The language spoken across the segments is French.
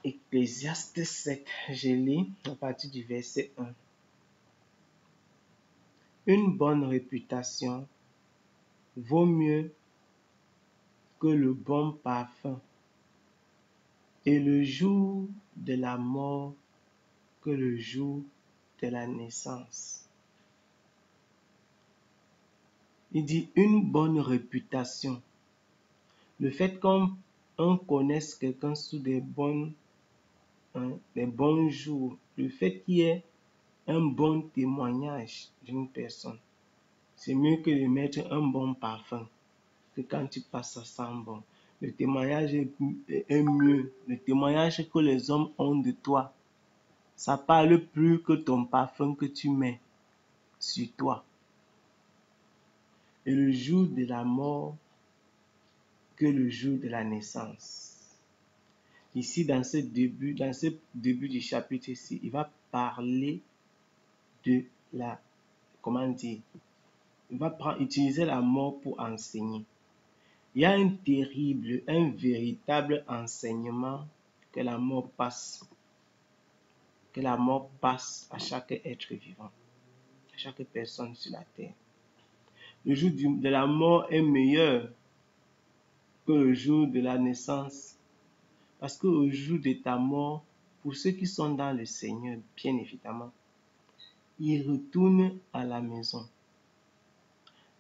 Ecclésiaste 7, je lis à partir du verset 1. Une bonne réputation vaut mieux que le bon parfum, et le jour de la mort que le jour de la naissance. Il dit une bonne réputation. Le fait qu'on connaisse quelqu'un sous des bons jours, le fait qu'il y ait un bon témoignage d'une personne, c'est mieux que de mettre un bon parfum, que quand tu passes ça sent bon. Le témoignage est mieux. Le témoignage que les hommes ont de toi, ça parle plus que ton parfum que tu mets sur toi. Et le jour de la mort que le jour de la naissance. Ici, dans ce début du chapitre ici, il va parler de la, il va utiliser la mort pour enseigner. Il y a un véritable enseignement que la mort passe. Que la mort passe à chaque être vivant, à chaque personne sur la terre. Le jour de la mort est meilleur que le jour de la naissance. Parce qu'au jour de ta mort, pour ceux qui sont dans le Seigneur, bien évidemment, ils retournent à la maison.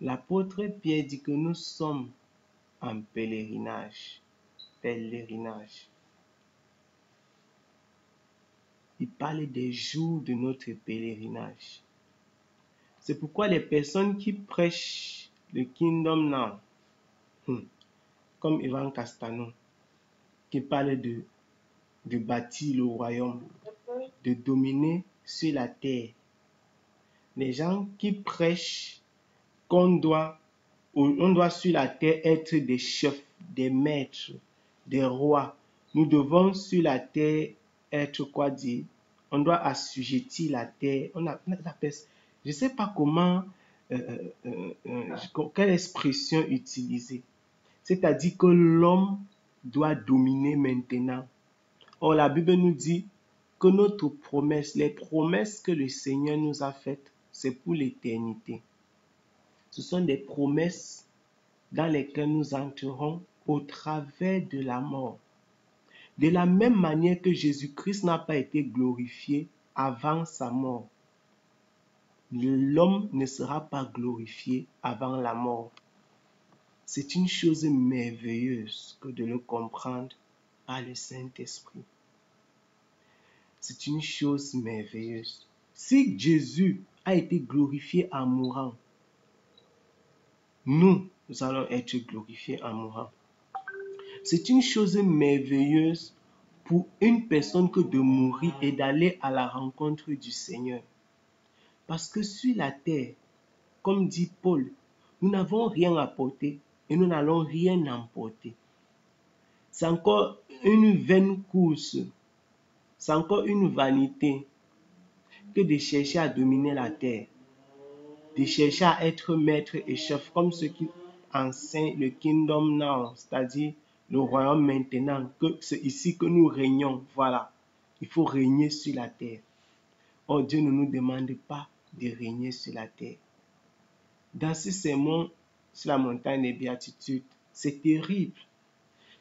L'apôtre Pierre dit que nous sommes en pèlerinage. Il parle des jours de notre pèlerinage. C'est pourquoi les personnes qui prêchent le Kingdom Now, comme Ivan Castano, qui parle de bâtir le royaume, de dominer sur la terre. Les gens qui prêchent qu'on doit sur la terre être des chefs, des maîtres, des rois. Nous devons sur la terre être quoi dire? On doit assujettir la terre. Je ne sais pas comment, quelle expression utiliser. C'est-à-dire que l'homme doit dominer maintenant. Or, la Bible nous dit que notre promesse, les promesses que le Seigneur nous a faites, c'est pour l'éternité. Ce sont des promesses dans lesquelles nous entrerons au travers de la mort. De la même manière que Jésus-Christ n'a pas été glorifié avant sa mort, l'homme ne sera pas glorifié avant la mort. C'est une chose merveilleuse que de le comprendre par le Saint-Esprit. C'est une chose merveilleuse. Si Jésus a été glorifié en mourant, nous allons être glorifiés en mourant. C'est une chose merveilleuse pour une personne que de mourir et d'aller à la rencontre du Seigneur. Parce que sur la terre, comme dit Paul, nous n'avons rien apporté et nous n'allons rien emporter. C'est encore une vaine course, c'est encore une vanité que de chercher à dominer la terre, de chercher à être maître et chef comme ceux qui enseignent le Kingdom Now, c'est-à-dire le royaume maintenant, que c'est ici que nous régnons. Voilà, il faut régner sur la terre. Or, Dieu ne nous demande pas de régner sur la terre. Dans ce sermon sur la montagne des béatitudes, c'est terrible.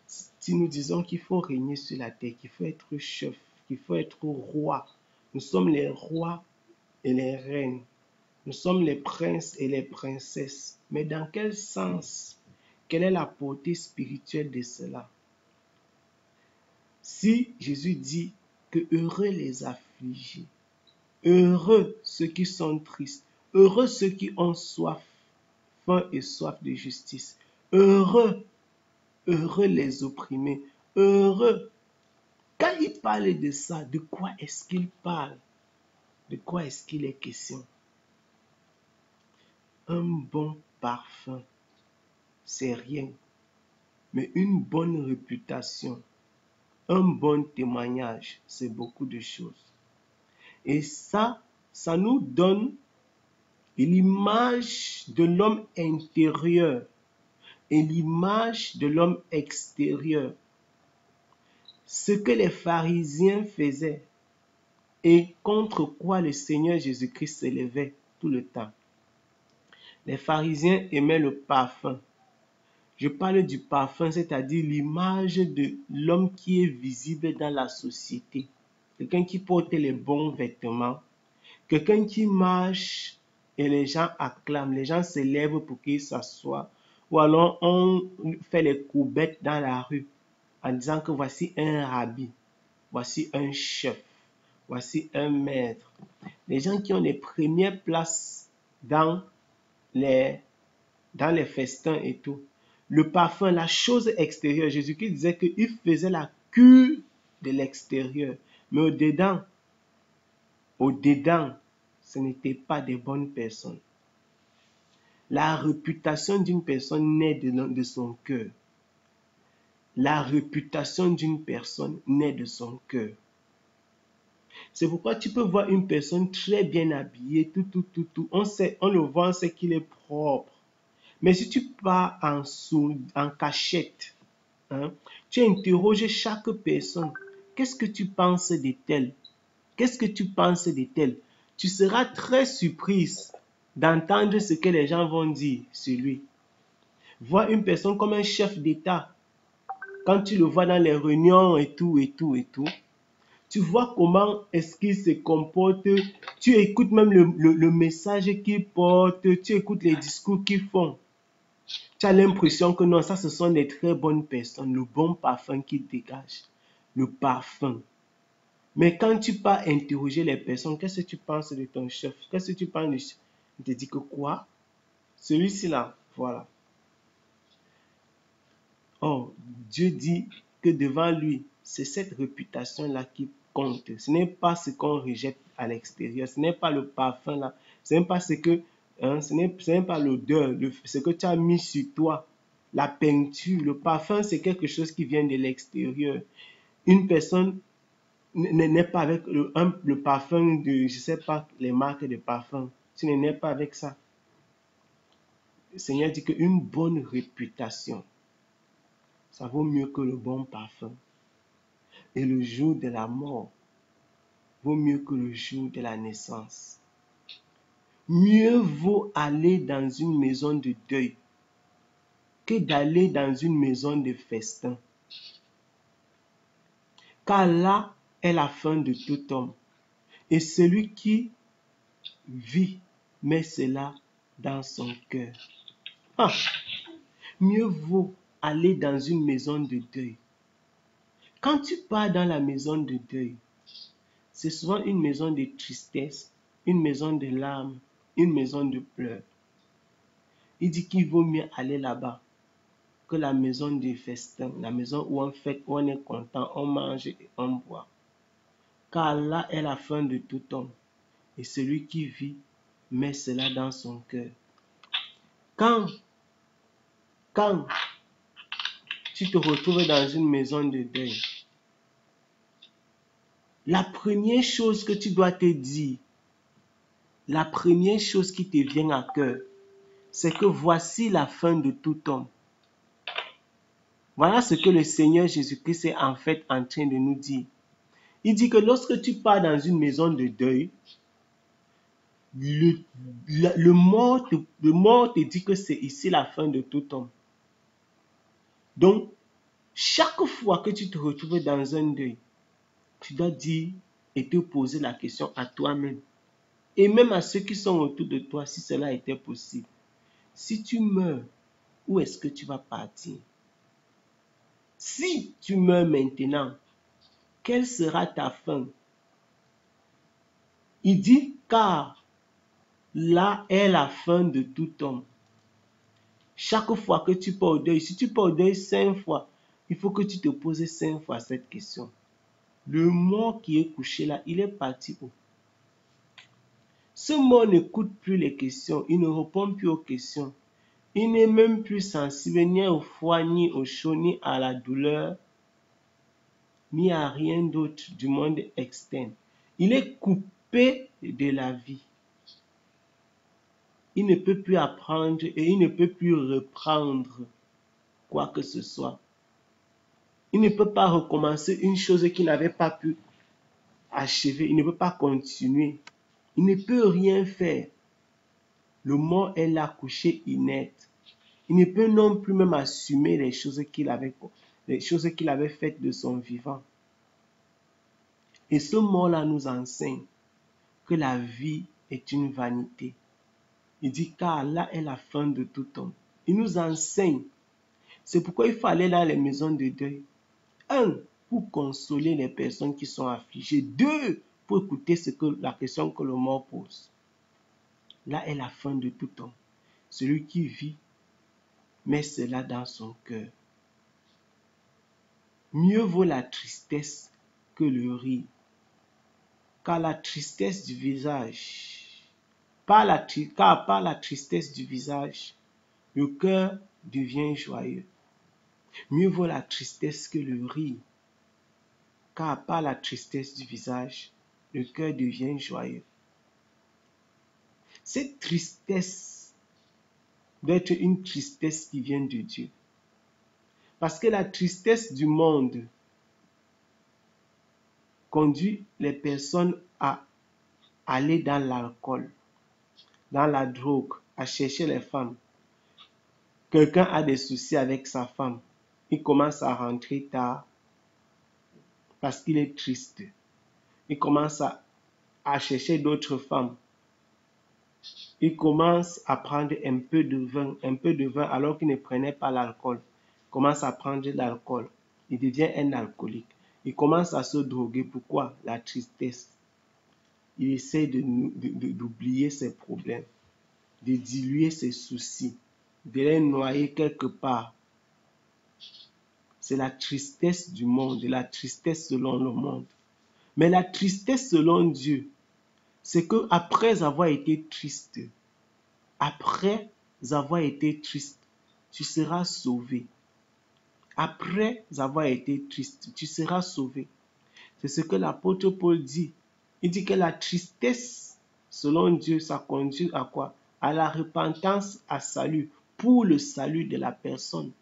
Si nous disons qu'il faut régner sur la terre, qu'il faut être chef, qu'il faut être roi, nous sommes les rois et les reines. Nous sommes les princes et les princesses. Mais dans quel sens? Quelle est la portée spirituelle de cela? Si Jésus dit que heureux les affligés, heureux ceux qui sont tristes, heureux ceux qui ont soif, faim et soif de justice, heureux les opprimés, heureux. Quand il parle de ça, de quoi est-ce qu'il parle? De quoi est-ce qu'il est question? Un bon parfum, c'est rien. Mais une bonne réputation, un bon témoignage, c'est beaucoup de choses. Et ça nous donne l'image de l'homme intérieur et l'image de l'homme extérieur. ce que les pharisiens faisaient et contre quoi le Seigneur Jésus-Christ s'élevait tout le temps. Les pharisiens aimaient le parfum. Je parle du parfum, c'est-à-dire l'image de l'homme qui est visible dans la société. Quelqu'un qui porte les bons vêtements, quelqu'un qui marche et les gens acclament, les gens se lèvent pour qu'il s'assoie. Ou alors on fait les courbettes dans la rue en disant que voici un rabbi, voici un chef, voici un maître. Les gens qui ont les premières places dans les festins et tout. Le parfum, la chose extérieure, Jésus-Christ disait qu'il faisait la cure de l'extérieur. Mais au-dedans, ce n'était pas des bonnes personnes. La réputation d'une personne naît de son cœur. La réputation d'une personne naît de son cœur. C'est pourquoi tu peux voir une personne très bien habillée, tout. On le voit, on sait qu'il est propre. Mais si tu pars en cachette, tu interroges chaque personne. Qu'est-ce que tu penses de tel? Qu'est-ce que tu penses de tel? Tu seras très surprise d'entendre ce que les gens vont dire sur lui. Vois une personne comme un chef d'État. Quand tu le vois dans les réunions et tout, tu vois comment est-ce qu'il se comporte. Tu écoutes même le message qu'il porte. Tu écoutes les discours qu'ils font. Tu as l'impression que non, ça ce sont des très bonnes personnes. Le bon parfum qu'ils dégagent. Le parfum. Mais quand tu pars interroger les personnes, qu'est-ce que tu penses de ton chef? Qu'est-ce que tu penses de chef? Il te dit que quoi? Celui-ci là, voilà. Oh, Dieu dit que devant lui, c'est cette réputation-là qui compte. Ce n'est pas ce qu'on rejette à l'extérieur. Ce n'est pas le parfum là. Ce n'est pas ce que, ce n'est pas l'odeur, ce que tu as mis sur toi. La peinture, le parfum, c'est quelque chose qui vient de l'extérieur. Une personne n'est pas avec le parfum de, je ne sais pas, les marques de parfum. Tu n'es pas avec ça. Le Seigneur dit qu'une bonne réputation, ça vaut mieux que le bon parfum. Et le jour de la mort vaut mieux que le jour de la naissance. Mieux vaut aller dans une maison de deuil que d'aller dans une maison de festin. Car là est la fin de tout homme. Et celui qui vit met cela dans son cœur. Ah, mieux vaut aller dans une maison de deuil. Quand tu pars dans la maison de deuil, c'est souvent une maison de tristesse, une maison de larmes, une maison de pleurs. Il dit qu'il vaut mieux aller là-bas que la maison de festin, la maison où on fête, où on est content, on mange et on boit. Car là est la fin de tout homme. Et celui qui vit met cela dans son cœur. Quand tu te retrouves dans une maison de deuil, la première chose que tu dois te dire, la première chose qui te vient à cœur, c'est que voici la fin de tout homme. Voilà ce que le Seigneur Jésus-Christ est en fait en train de nous dire. Il dit que lorsque tu pars dans une maison de deuil, le mort te dit que c'est ici la fin de tout homme. Donc, chaque fois que tu te retrouves dans un deuil, tu dois dire et te poser la question à toi-même. Et même à ceux qui sont autour de toi, si cela était possible. Si tu meurs, où est-ce que tu vas partir? Si tu meurs maintenant, quelle sera ta fin? Il dit, car là est la fin de tout homme. Chaque fois que tu pars au deuil, si tu pars au deuil 5 fois, il faut que tu te poses 5 fois cette question. Le mort qui est couché là, il est parti où? Ce mort n'écoute plus les questions, il ne répond plus aux questions. Il n'est même plus sensible ni au froid, ni au chaud, ni à la douleur, ni à rien d'autre du monde externe. Il est coupé de la vie. Il ne peut plus apprendre et il ne peut plus reprendre quoi que ce soit. Il ne peut pas recommencer une chose qu'il n'avait pas pu achever. Il ne peut pas continuer. Il ne peut rien faire. Le mort est là, couché inerte. Il ne peut non plus même assumer les choses qu'il avait faites de son vivant. Et ce mort-là nous enseigne que la vie est une vanité. Il dit car là est la fin de tout homme. Il nous enseigne. C'est pourquoi il faut aller dans les maisons de deuil. 1, pour consoler les personnes qui sont affligées. 2, pour écouter la question que le mort pose. Là est la fin de tout homme. Celui qui vit met cela dans son cœur. Mieux vaut la tristesse que le rire. Car la tristesse du visage, car par la tristesse du visage, le cœur devient joyeux. Mieux vaut la tristesse que le rire, car par la tristesse du visage, le cœur devient joyeux. Cette tristesse doit être une tristesse qui vient de Dieu. Parce que la tristesse du monde conduit les personnes à aller dans l'alcool, dans la drogue, à chercher les femmes. Quelqu'un a des soucis avec sa femme. Il commence à rentrer tard parce qu'il est triste. Il commence à chercher d'autres femmes. Il commence à prendre un peu de vin alors qu'il ne prenait pas l'alcool. Il commence à prendre de l'alcool. Il devient un alcoolique. Il commence à se droguer. Pourquoi? La tristesse. Il essaie d'oublier ses problèmes, de diluer ses soucis, de les noyer quelque part. C'est la tristesse du monde, la tristesse selon le monde. Mais la tristesse selon Dieu, c'est que après avoir été triste, tu seras sauvé. Après avoir été triste, tu seras sauvé. C'est ce que l'apôtre Paul dit. Il dit que la tristesse, selon Dieu, ça conduit à quoi? À la repentance, à salut, pour le salut de la personne.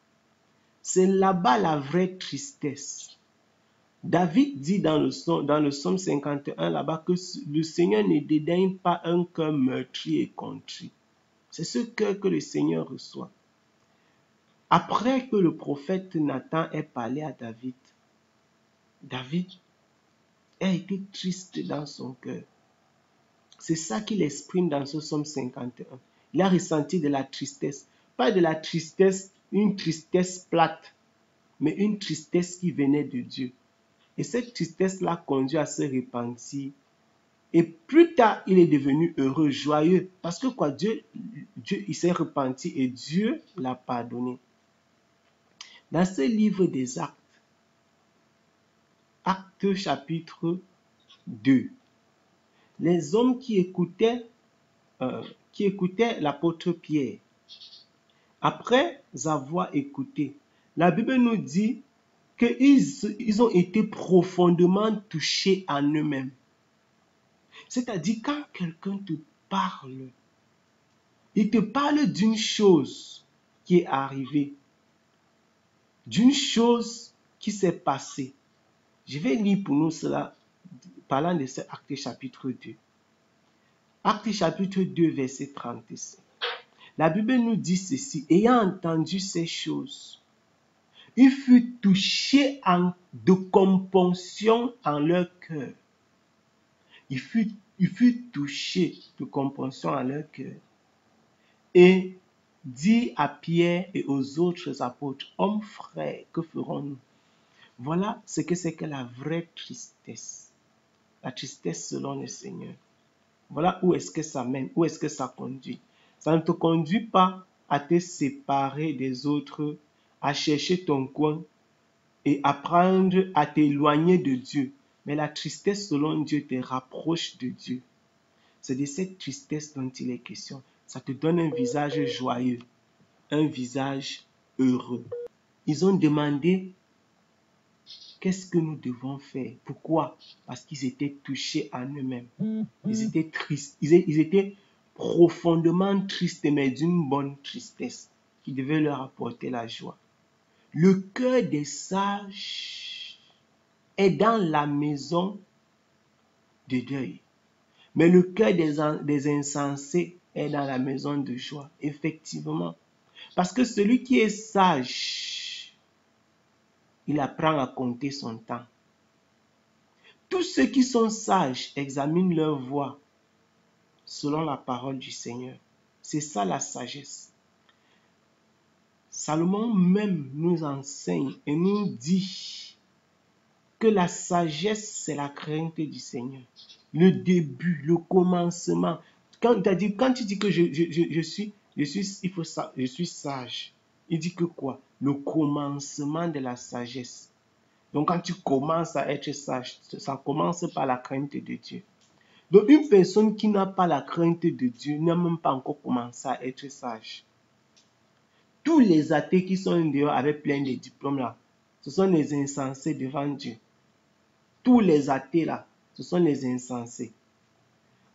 C'est là-bas la vraie tristesse. David dit dans le psaume 51 là-bas que le Seigneur ne dédaigne pas un cœur meurtri et contrit. C'est ce cœur que le Seigneur reçoit. Après que le prophète Nathan ait parlé à David, David a été triste dans son cœur. C'est ça qu'il exprime dans ce psaume 51. Il a ressenti de la tristesse. Pas de la tristesse, une tristesse plate, mais une tristesse qui venait de Dieu. Et cette tristesse-là conduit à se repentir. Et plus tard, il est devenu heureux, joyeux. Parce que quoi? Dieu il s'est repenti et Dieu l'a pardonné. Dans ce livre des Actes, Actes chapitre 2, les hommes qui écoutaient l'apôtre Pierre, après avoir écouté, la Bible nous dit qu'ils ont été profondément touchés en eux-mêmes. C'est-à-dire, quand quelqu'un te parle, il te parle d'une chose qui est arrivée, d'une chose qui s'est passée. Je vais lire pour nous cela, parlant de ce Acte chapitre 2. Acte chapitre 2, verset 36. La Bible nous dit ceci: ayant entendu ces choses, il fut touché de compunction en leur cœur. Il fut touché de compassion à leur cœur et dit à Pierre et aux autres apôtres: hommes frères, que ferons-nous? Voilà ce que c'est que la vraie tristesse. La tristesse selon le Seigneur. Voilà où est-ce que ça mène, où est-ce que ça conduit. Ça ne te conduit pas à te séparer des autres, à chercher ton coin et apprendre à t'éloigner de Dieu. Mais la tristesse selon Dieu te rapproche de Dieu. C'est de cette tristesse dont il est question. Ça te donne un visage joyeux, un visage heureux. Ils ont demandé qu'est-ce que nous devons faire. Pourquoi? Parce qu'ils étaient touchés en eux-mêmes. Ils étaient tristes. Ils étaient profondément tristes, mais d'une bonne tristesse qui devait leur apporter la joie. Le cœur des sages est dans la maison de deuil. Mais le cœur des insensés est dans la maison de joie. Effectivement. Parce que celui qui est sage, il apprend à compter son temps. Tous ceux qui sont sages examinent leur voie selon la parole du Seigneur. C'est ça la sagesse. Salomon même nous enseigne et nous dit que la sagesse, c'est la crainte du Seigneur. Le début, le commencement. Quand tu dis que je suis sage, il dit que quoi? Le commencement de la sagesse. Donc quand tu commences à être sage, ça commence par la crainte de Dieu. Donc une personne qui n'a pas la crainte de Dieu n'a même pas encore commencé à être sage. Tous les athées qui sont dehors avec plein de diplômes là, ce sont les insensés devant Dieu. Tous les athées là, ce sont les insensés.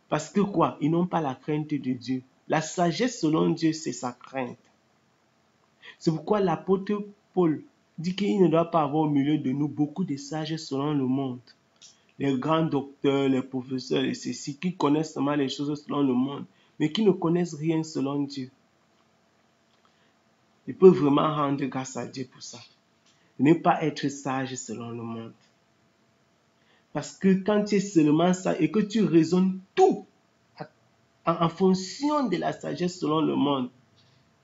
Parce que quoi? Ils n'ont pas la crainte de Dieu. La sagesse selon Dieu, c'est sa crainte. C'est pourquoi l'apôtre Paul dit qu'il ne doit pas avoir au milieu de nous beaucoup de sages selon le monde. Les grands docteurs, les professeurs et ceux-ci qui connaissent seulement les choses selon le monde, mais qui ne connaissent rien selon Dieu. Ils peuvent vraiment rendre grâce à Dieu pour ça. Ne pas être sage selon le monde. Parce que quand tu es seulement sage et que tu raisonnes tout en fonction de la sagesse selon le monde,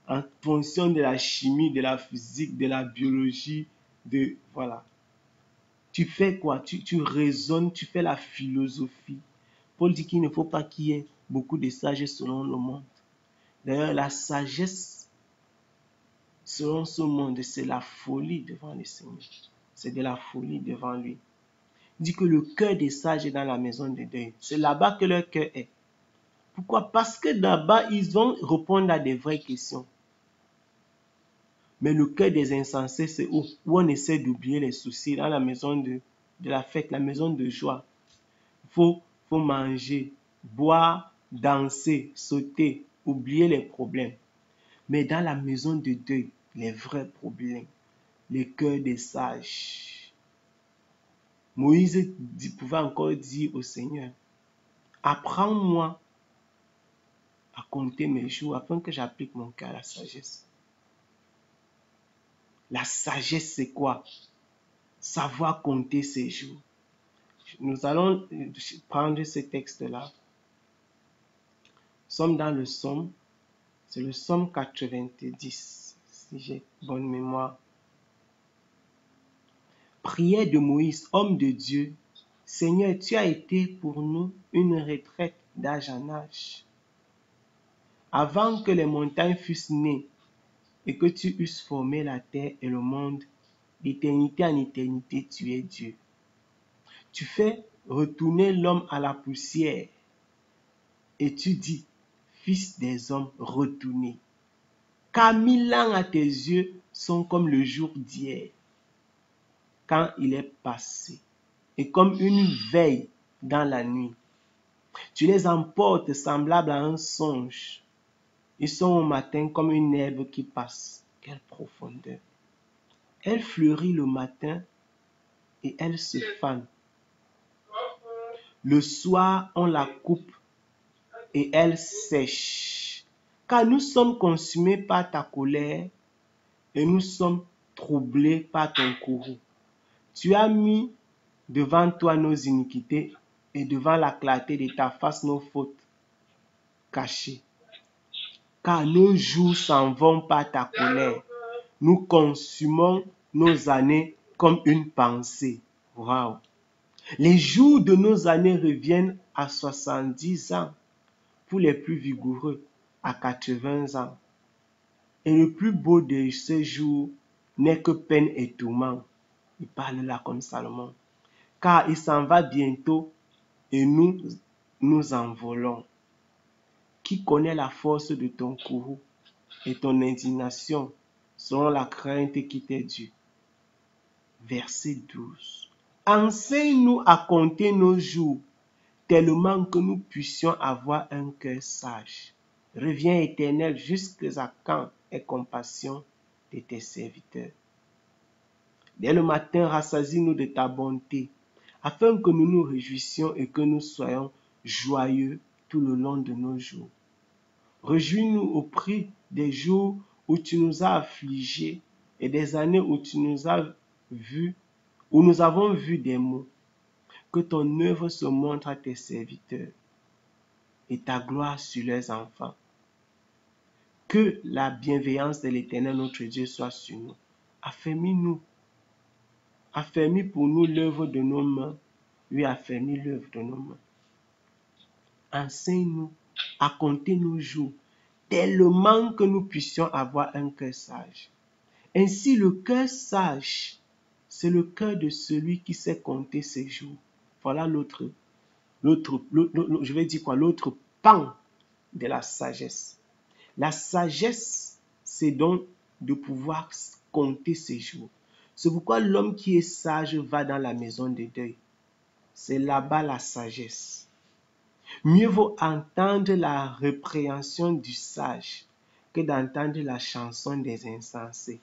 en fonction de la chimie, de la physique, de la biologie, voilà. Tu fais quoi? Tu raisonnes, tu fais la philosophie. Paul dit qu'il ne faut pas qu'il y ait beaucoup de sagesse selon le monde. D'ailleurs, la sagesse selon ce monde, c'est la folie devant le Seigneur. C'est de la folie devant lui. Il dit que le cœur des sages est dans la maison de deuil. C'est là-bas que leur cœur est. Pourquoi? Parce que là-bas, ils vont répondre à des vraies questions. Mais le cœur des insensés, c'est où on essaie d'oublier les soucis, dans la maison de la fête, la maison de joie. Il faut manger, boire, danser, sauter, oublier les problèmes. Mais dans la maison de deuil, les vrais problèmes, les cœurs des sages. Moïse pouvait encore dire au Seigneur, apprends-moi à compter mes jours afin que j'applique mon cœur à la sagesse. La sagesse, c'est quoi? Savoir compter ses jours. Nous allons prendre ce texte-là. Nous sommes dans le psaume. C'est le psaume 90, si j'ai bonne mémoire. Prière de Moïse, homme de Dieu. Seigneur, tu as été pour nous une retraite d'âge en âge. Avant que les montagnes fussent nées et que tu eusses formé la terre et le monde, d'éternité en éternité, tu es Dieu. Tu fais retourner l'homme à la poussière et tu dis, fils des hommes, retournez. Car 1000 ans à tes yeux sont comme le jour d'hier, quand il est passé, et comme une veille dans la nuit. Tu les emportes semblables à un songe. Ils sont au matin comme une herbe qui passe. Quelle profondeur! Elle fleurit le matin et elle se fane. Le soir, on la coupe et elle sèche. Car nous sommes consumés par ta colère et nous sommes troublés par ton courroux. Tu as mis devant toi nos iniquités et devant la clarté de ta face nos fautes cachées. Car nos jours s'en vont par ta colère. Nous consumons nos années comme une pensée. Waouh! Les jours de nos années reviennent à 70 ans, pour les plus vigoureux, à 80 ans. Et le plus beau de ces jours n'est que peine et tourment. Il parle là comme Salomon. Car il s'en va bientôt et nous nous envolons. Qui connaît la force de ton courroux et ton indignation selon la crainte qui t'est due? Verset 12. Enseigne-nous à compter nos jours, tellement que nous puissions avoir un cœur sage. Reviens, Éternel, jusqu'à quand aie compassion de tes serviteurs. Dès le matin, rassasie-nous de ta bonté, afin que nous nous réjouissions et que nous soyons joyeux tout le long de nos jours. Réjouis-nous au prix des jours où tu nous as affligés et des années où nous avons vu des maux. Que ton œuvre se montre à tes serviteurs et ta gloire sur leurs enfants. Que la bienveillance de l'Éternel notre Dieu soit sur nous. Affermis-nous. Affermis pour nous l'œuvre de nos mains. Lui affermis l'œuvre de nos mains. Enseigne-nous à compter nos jours, tellement que nous puissions avoir un cœur sage. Ainsi, le cœur sage, c'est le cœur de celui qui sait compter ses jours. Voilà l'autre pan de la sagesse. La sagesse, c'est donc de pouvoir compter ses jours. C'est pourquoi l'homme qui est sage va dans la maison de deuil. C'est là-bas la sagesse. Mieux vaut entendre la répréhension du sage que d'entendre la chanson des insensés.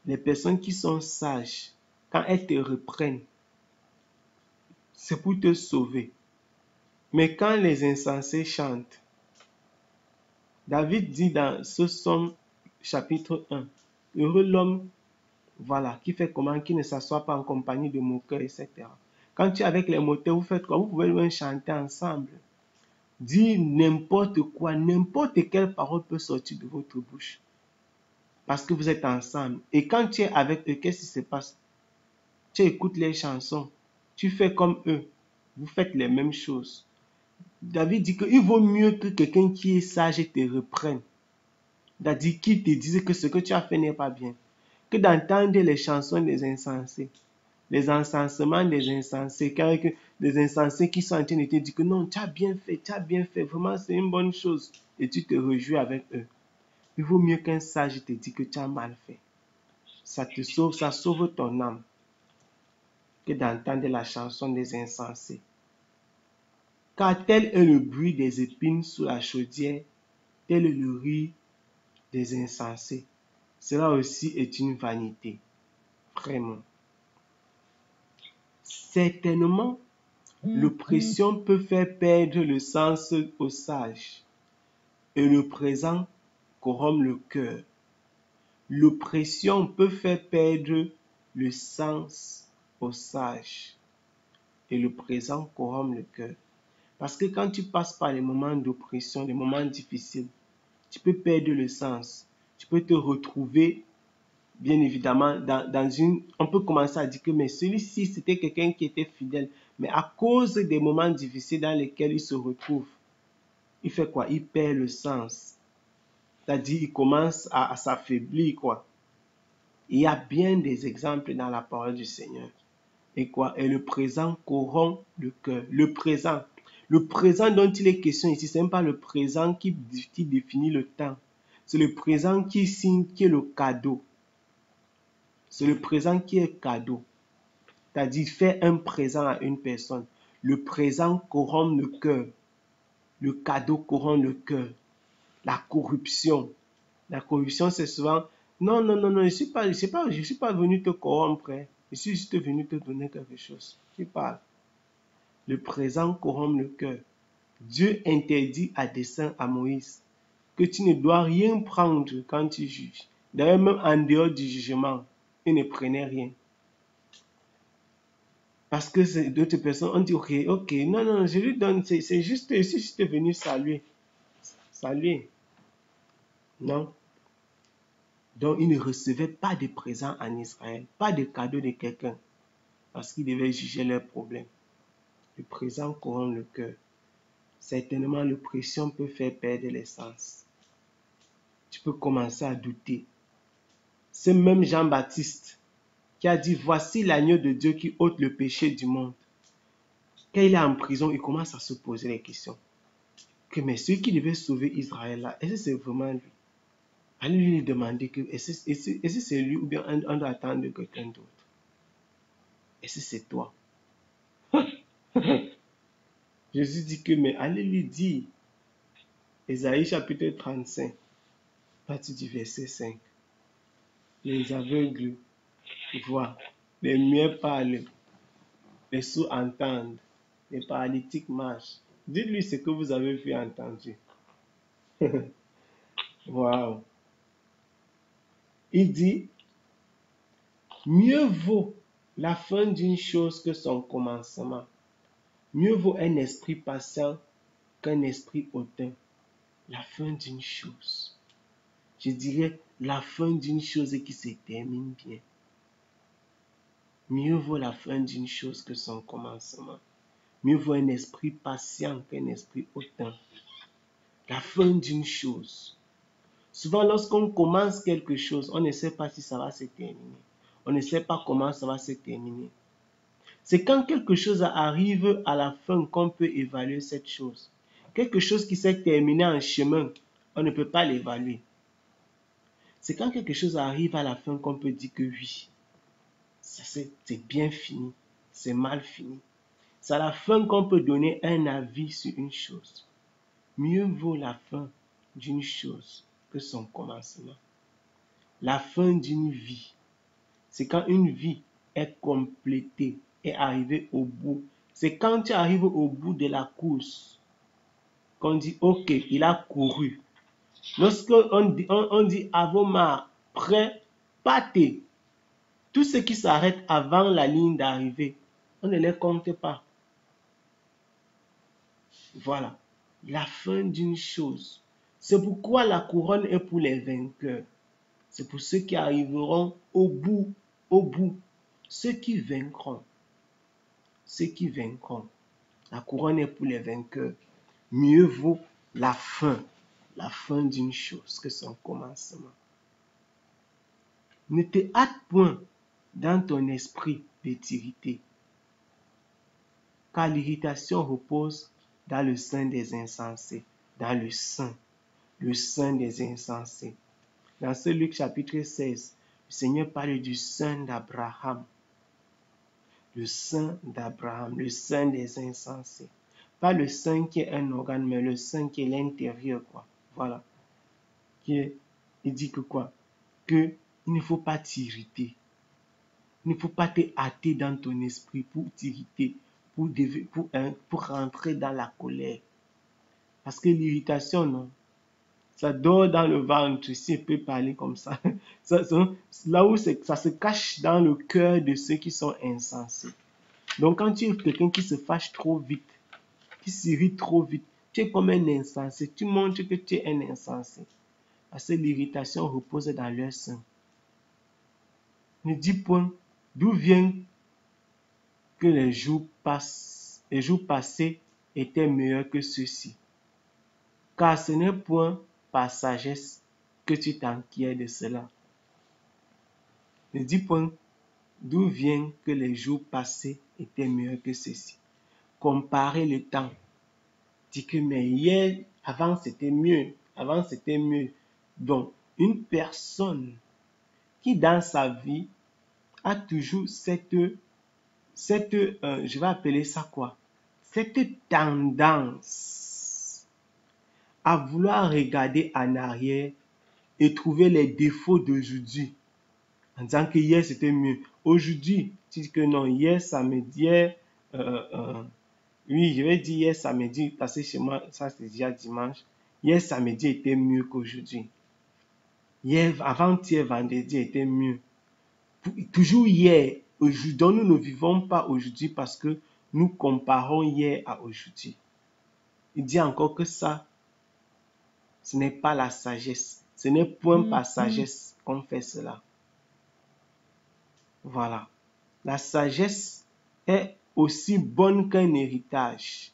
Les personnes qui sont sages, quand elles te reprennent, c'est pour te sauver. Mais quand les insensés chantent, David dit dans ce psaume chapitre 1, heureux l'homme, qui fait comment, qui ne s'assoit pas en compagnie de moqueurs, etc. Quand tu es avec les moteurs, vous faites quoi? Vous pouvez même chanter ensemble. Dire n'importe quoi, n'importe quelle parole peut sortir de votre bouche. Parce que vous êtes ensemble. Et quand tu es avec eux, qu'est-ce qui se passe? Tu écoutes les chansons. Tu fais comme eux. Vous faites les mêmes choses. David dit qu'il vaut mieux que quelqu'un qui est sage te reprenne. C'est-à-dire qu'il te dise que ce que tu as fait n'est pas bien. Que d'entendre les chansons des insensés. Les encensements des insensés. Des insensés qui sont en train de te dire que non, tu as bien fait. Vraiment, c'est une bonne chose. Et tu te réjouis avec eux. Il vaut mieux qu'un sage te dise que tu as mal fait. Ça te sauve, ça sauve ton âme. Que d'entendre la chanson des insensés. Car tel est le bruit des épines sous la chaudière, tel est le rire des insensés. Cela aussi est une vanité. Vraiment. Certainement, l'oppression peut faire perdre le sens au sage, et le présent corrompt le cœur. L'oppression peut faire perdre le sens au sage, et le présent corrompt le cœur. Parce que quand tu passes par les moments d'oppression, les moments difficiles, tu peux perdre le sens. Tu peux te retrouver, bien évidemment, dans une... On peut commencer à dire que mais celui-ci, c'était quelqu'un qui était fidèle. Mais à cause des moments difficiles dans lesquels il se retrouve, il fait quoi? Il perd le sens. C'est-à-dire, il commence à s'affaiblir, quoi. Il y a bien des exemples dans la parole du Seigneur. Et quoi? Et le présent corrompt le cœur. Le présent dont il est question ici, ce n'est pas le présent qui définit le temps. C'est le présent qui est le cadeau. C'est le présent qui est cadeau. C'est-à-dire, faire un présent à une personne. Le présent corrompt le cœur. Le cadeau corrompt le cœur. La corruption. La corruption, c'est souvent, non, je suis pas venu te corrompre. Je suis juste venu te donner quelque chose. Tu parles. Le présent corrompt le cœur. Dieu interdit à dessein à Moïse que tu ne dois rien prendre quand tu juges. D'ailleurs, même en dehors du jugement, il ne prenait rien. Parce que d'autres personnes ont dit, ok, non, je lui donne, c'est juste, je suis juste venu saluer. Non. Donc, il ne recevait pas de présent en Israël, pas de cadeau de quelqu'un, parce qu'il devait juger leurs problèmes. Le présent corrompt le cœur. Certainement, l'oppression peut faire perdre l'essence. Tu peux commencer à douter. C'est même Jean-Baptiste qui a dit, voici l'agneau de Dieu qui ôte le péché du monde. Quand il est en prison, il commence à se poser les questions. Mais celui qui devait sauver Israël là, est-ce que c'est vraiment lui? Allez lui demander que est-ce que c'est lui ou bien on doit attendre quelqu'un d'autre? Est-ce que c'est toi? Jésus dit que, mais allez lui dire, Ésaïe chapitre 35, partie du verset 5. Les aveugles voient, les muets parlent, les sourds entendent, les paralytiques marchent. Dites-lui ce que vous avez vu et entendu. Waouh! Il dit, mieux vaut la fin d'une chose que son commencement. Mieux vaut un esprit patient qu'un esprit hautain. La fin d'une chose. Je dirais la fin d'une chose qui se termine bien. Mieux vaut la fin d'une chose que son commencement. Mieux vaut un esprit patient qu'un esprit hautain. La fin d'une chose. Souvent, lorsqu'on commence quelque chose, on ne sait pas si ça va se terminer. On ne sait pas comment ça va se terminer. C'est quand quelque chose arrive à la fin qu'on peut évaluer cette chose. Quelque chose qui s'est terminé en chemin, on ne peut pas l'évaluer. C'est quand quelque chose arrive à la fin qu'on peut dire que oui, c'est bien fini, c'est mal fini. C'est à la fin qu'on peut donner un avis sur une chose. Mieux vaut la fin d'une chose que son commencement. La fin d'une vie, c'est quand une vie est complétée, est arrivée au bout. C'est quand tu arrives au bout de la course qu'on dit, ok, il a couru. Lorsqu'on dit, on dit Avomar, prêt, partez. Tous ceux qui s'arrêtent avant la ligne d'arrivée, on ne les compte pas. Voilà, la fin d'une chose. C'est pourquoi la couronne est pour les vainqueurs. C'est pour ceux qui arriveront au bout, ceux qui vaincront. Ceux qui vaincront. La couronne est pour les vainqueurs. Mieux vaut la fin d'une chose que son commencement. Ne te hâte point dans ton esprit de t'irriter, car l'irritation repose dans le sein des insensés, dans le sein des insensés. Dans ce Luc chapitre 16, le Seigneur parle du sein d'Abraham, le sein d'Abraham, le sein des insensés. Pas le sein qui est un organe, mais le sein qui est l'intérieur, quoi. Voilà. Il dit que quoi? Que il ne faut pas t'irriter. Il ne faut pas te hâter dans ton esprit pour t'irriter, pour rentrer dans la colère. Parce que l'irritation, non, ça dort dans le ventre, si on peut parler comme ça. Là où ça se cache dans le cœur de ceux qui sont insensés. Donc quand tu es quelqu'un qui se fâche trop vite, qui s'irrite trop vite, tu es comme un insensé. Tu montres que tu es un insensé. Parce que l'irritation repose dans leur sein. Ne dis point d'où vient que les jours passés étaient meilleurs que ceux-ci. Car ce n'est point par sagesse que tu t'enquières de cela. Ne dis point d'où vient que les jours passés étaient meilleurs que ceux-ci. Comparez le temps. Dis que mais hier, avant c'était mieux. Donc, une personne qui dans sa vie a toujours cette je vais appeler ça quoi? Cette tendance à vouloir regarder en arrière et trouver les défauts d'aujourd'hui. En disant que hier c'était mieux. Aujourd'hui, tu dis que non, hier samedi, oui, je vais dire hier samedi, parce que chez moi, ça c'est déjà dimanche. Hier samedi était mieux qu'aujourd'hui. Hier, avant-hier, vendredi était mieux. Toujours hier, aujourd'hui, donc nous ne vivons pas aujourd'hui parce que nous comparons hier à aujourd'hui. Il dit encore que ça, ce n'est pas la sagesse. Ce n'est point par sagesse qu'on fait cela. Voilà. La sagesse est aussi bonne qu'un héritage.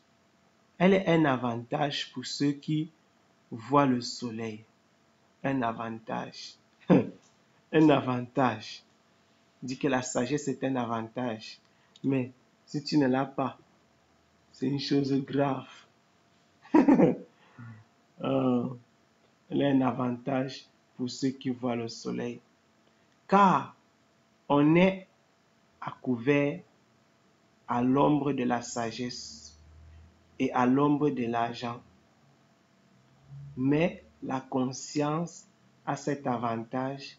Elle est un avantage pour ceux qui voient le soleil. Un avantage. Un avantage. Il dit que la sagesse est un avantage. Mais si tu ne l'as pas, c'est une chose grave. Elle est un avantage pour ceux qui voient le soleil. Car on est à couvert à l'ombre de la sagesse et à l'ombre de l'argent. Mais la conscience a cet avantage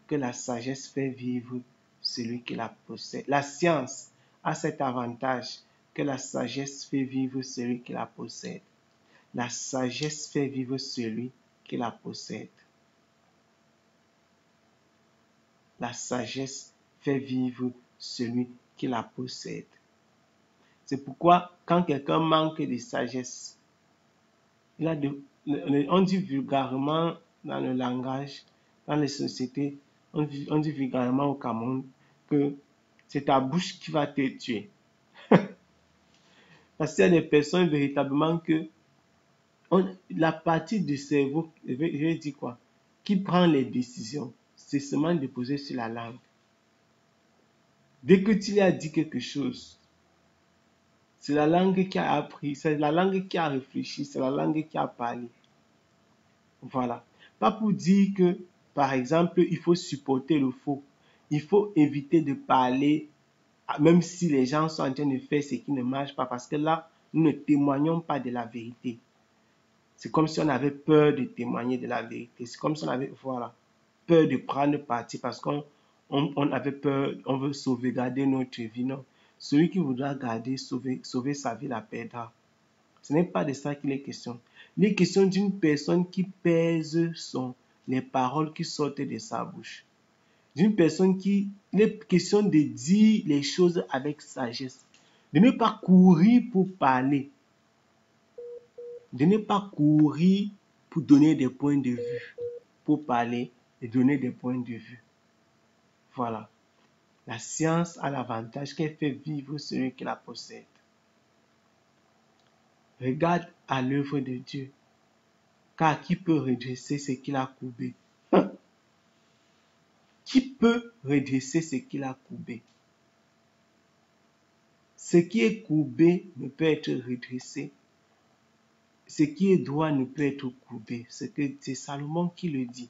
que la sagesse fait vivre celui qui la possède. La science a cet avantage que la sagesse fait vivre celui qui la possède. La sagesse fait vivre celui qui la possède. La sagesse fait vivre celui qui la possède. C'est pourquoi quand quelqu'un manque de sagesse, on dit vulgairement dans le langage, dans les sociétés, on dit vulgairement au Cameroun que c'est ta bouche qui va te tuer. Parce qu'il y a des personnes véritablement que la partie du cerveau, je vais dire quoi, qui prend les décisions, c'est seulement déposé sur la langue. Dès que tu lui as dit quelque chose, c'est la langue qui a appris, c'est la langue qui a réfléchi, c'est la langue qui a parlé. Voilà. Pas pour dire que, par exemple, il faut supporter le faux. Il faut éviter de parler, même si les gens sont en train de faire ce qui ne marche pas, parce que là, nous ne témoignons pas de la vérité. C'est comme si on avait peur de témoigner de la vérité. C'est comme si on avait, voilà, peur de prendre parti parce qu'on avait peur, on veut sauvegarder notre vie. Non. Celui qui voudra garder, sauver sa vie la perdra. Ce n'est pas de ça qu'il est question. Il est question d'une personne qui pèse les paroles qui sortent de sa bouche. D'une personne il est question de dire les choses avec sagesse. De ne pas courir pour parler. De ne pas courir pour donner des points de vue. Pour parler et donner des points de vue. Voilà. La science a l'avantage qu'elle fait vivre celui qui la possède. Regarde à l'œuvre de Dieu. Car qui peut redresser ce qu'il a courbé? Qui peut redresser ce qu'il a courbé? Ce qui est courbé ne peut être redressé. Ce qui est droit ne peut être courbé. C'est Salomon qui le dit.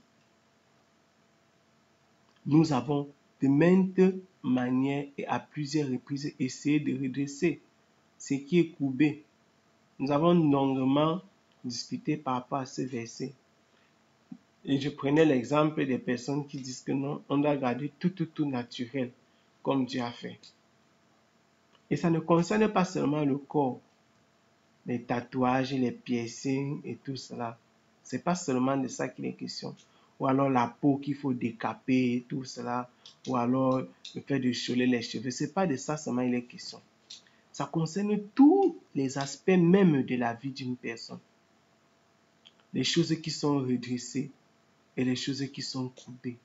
Nous avons de maintes manières et à plusieurs reprises essayé de redresser ce qui est courbé. Nous avons longuement discuté par rapport à ce verset. Et je prenais l'exemple des personnes qui disent que non, on doit garder tout naturel, comme Dieu a fait. Et ça ne concerne pas seulement le corps, les tatouages, les piercings et tout cela. C'est pas seulement de ça qu'il est question. Ou alors la peau qu'il faut décaper et tout cela. Ou alors le fait de choler les cheveux. C'est pas de ça seulement il est question. Ça concerne tous les aspects même de la vie d'une personne. Les choses qui sont redressées et les choses qui sont courbées.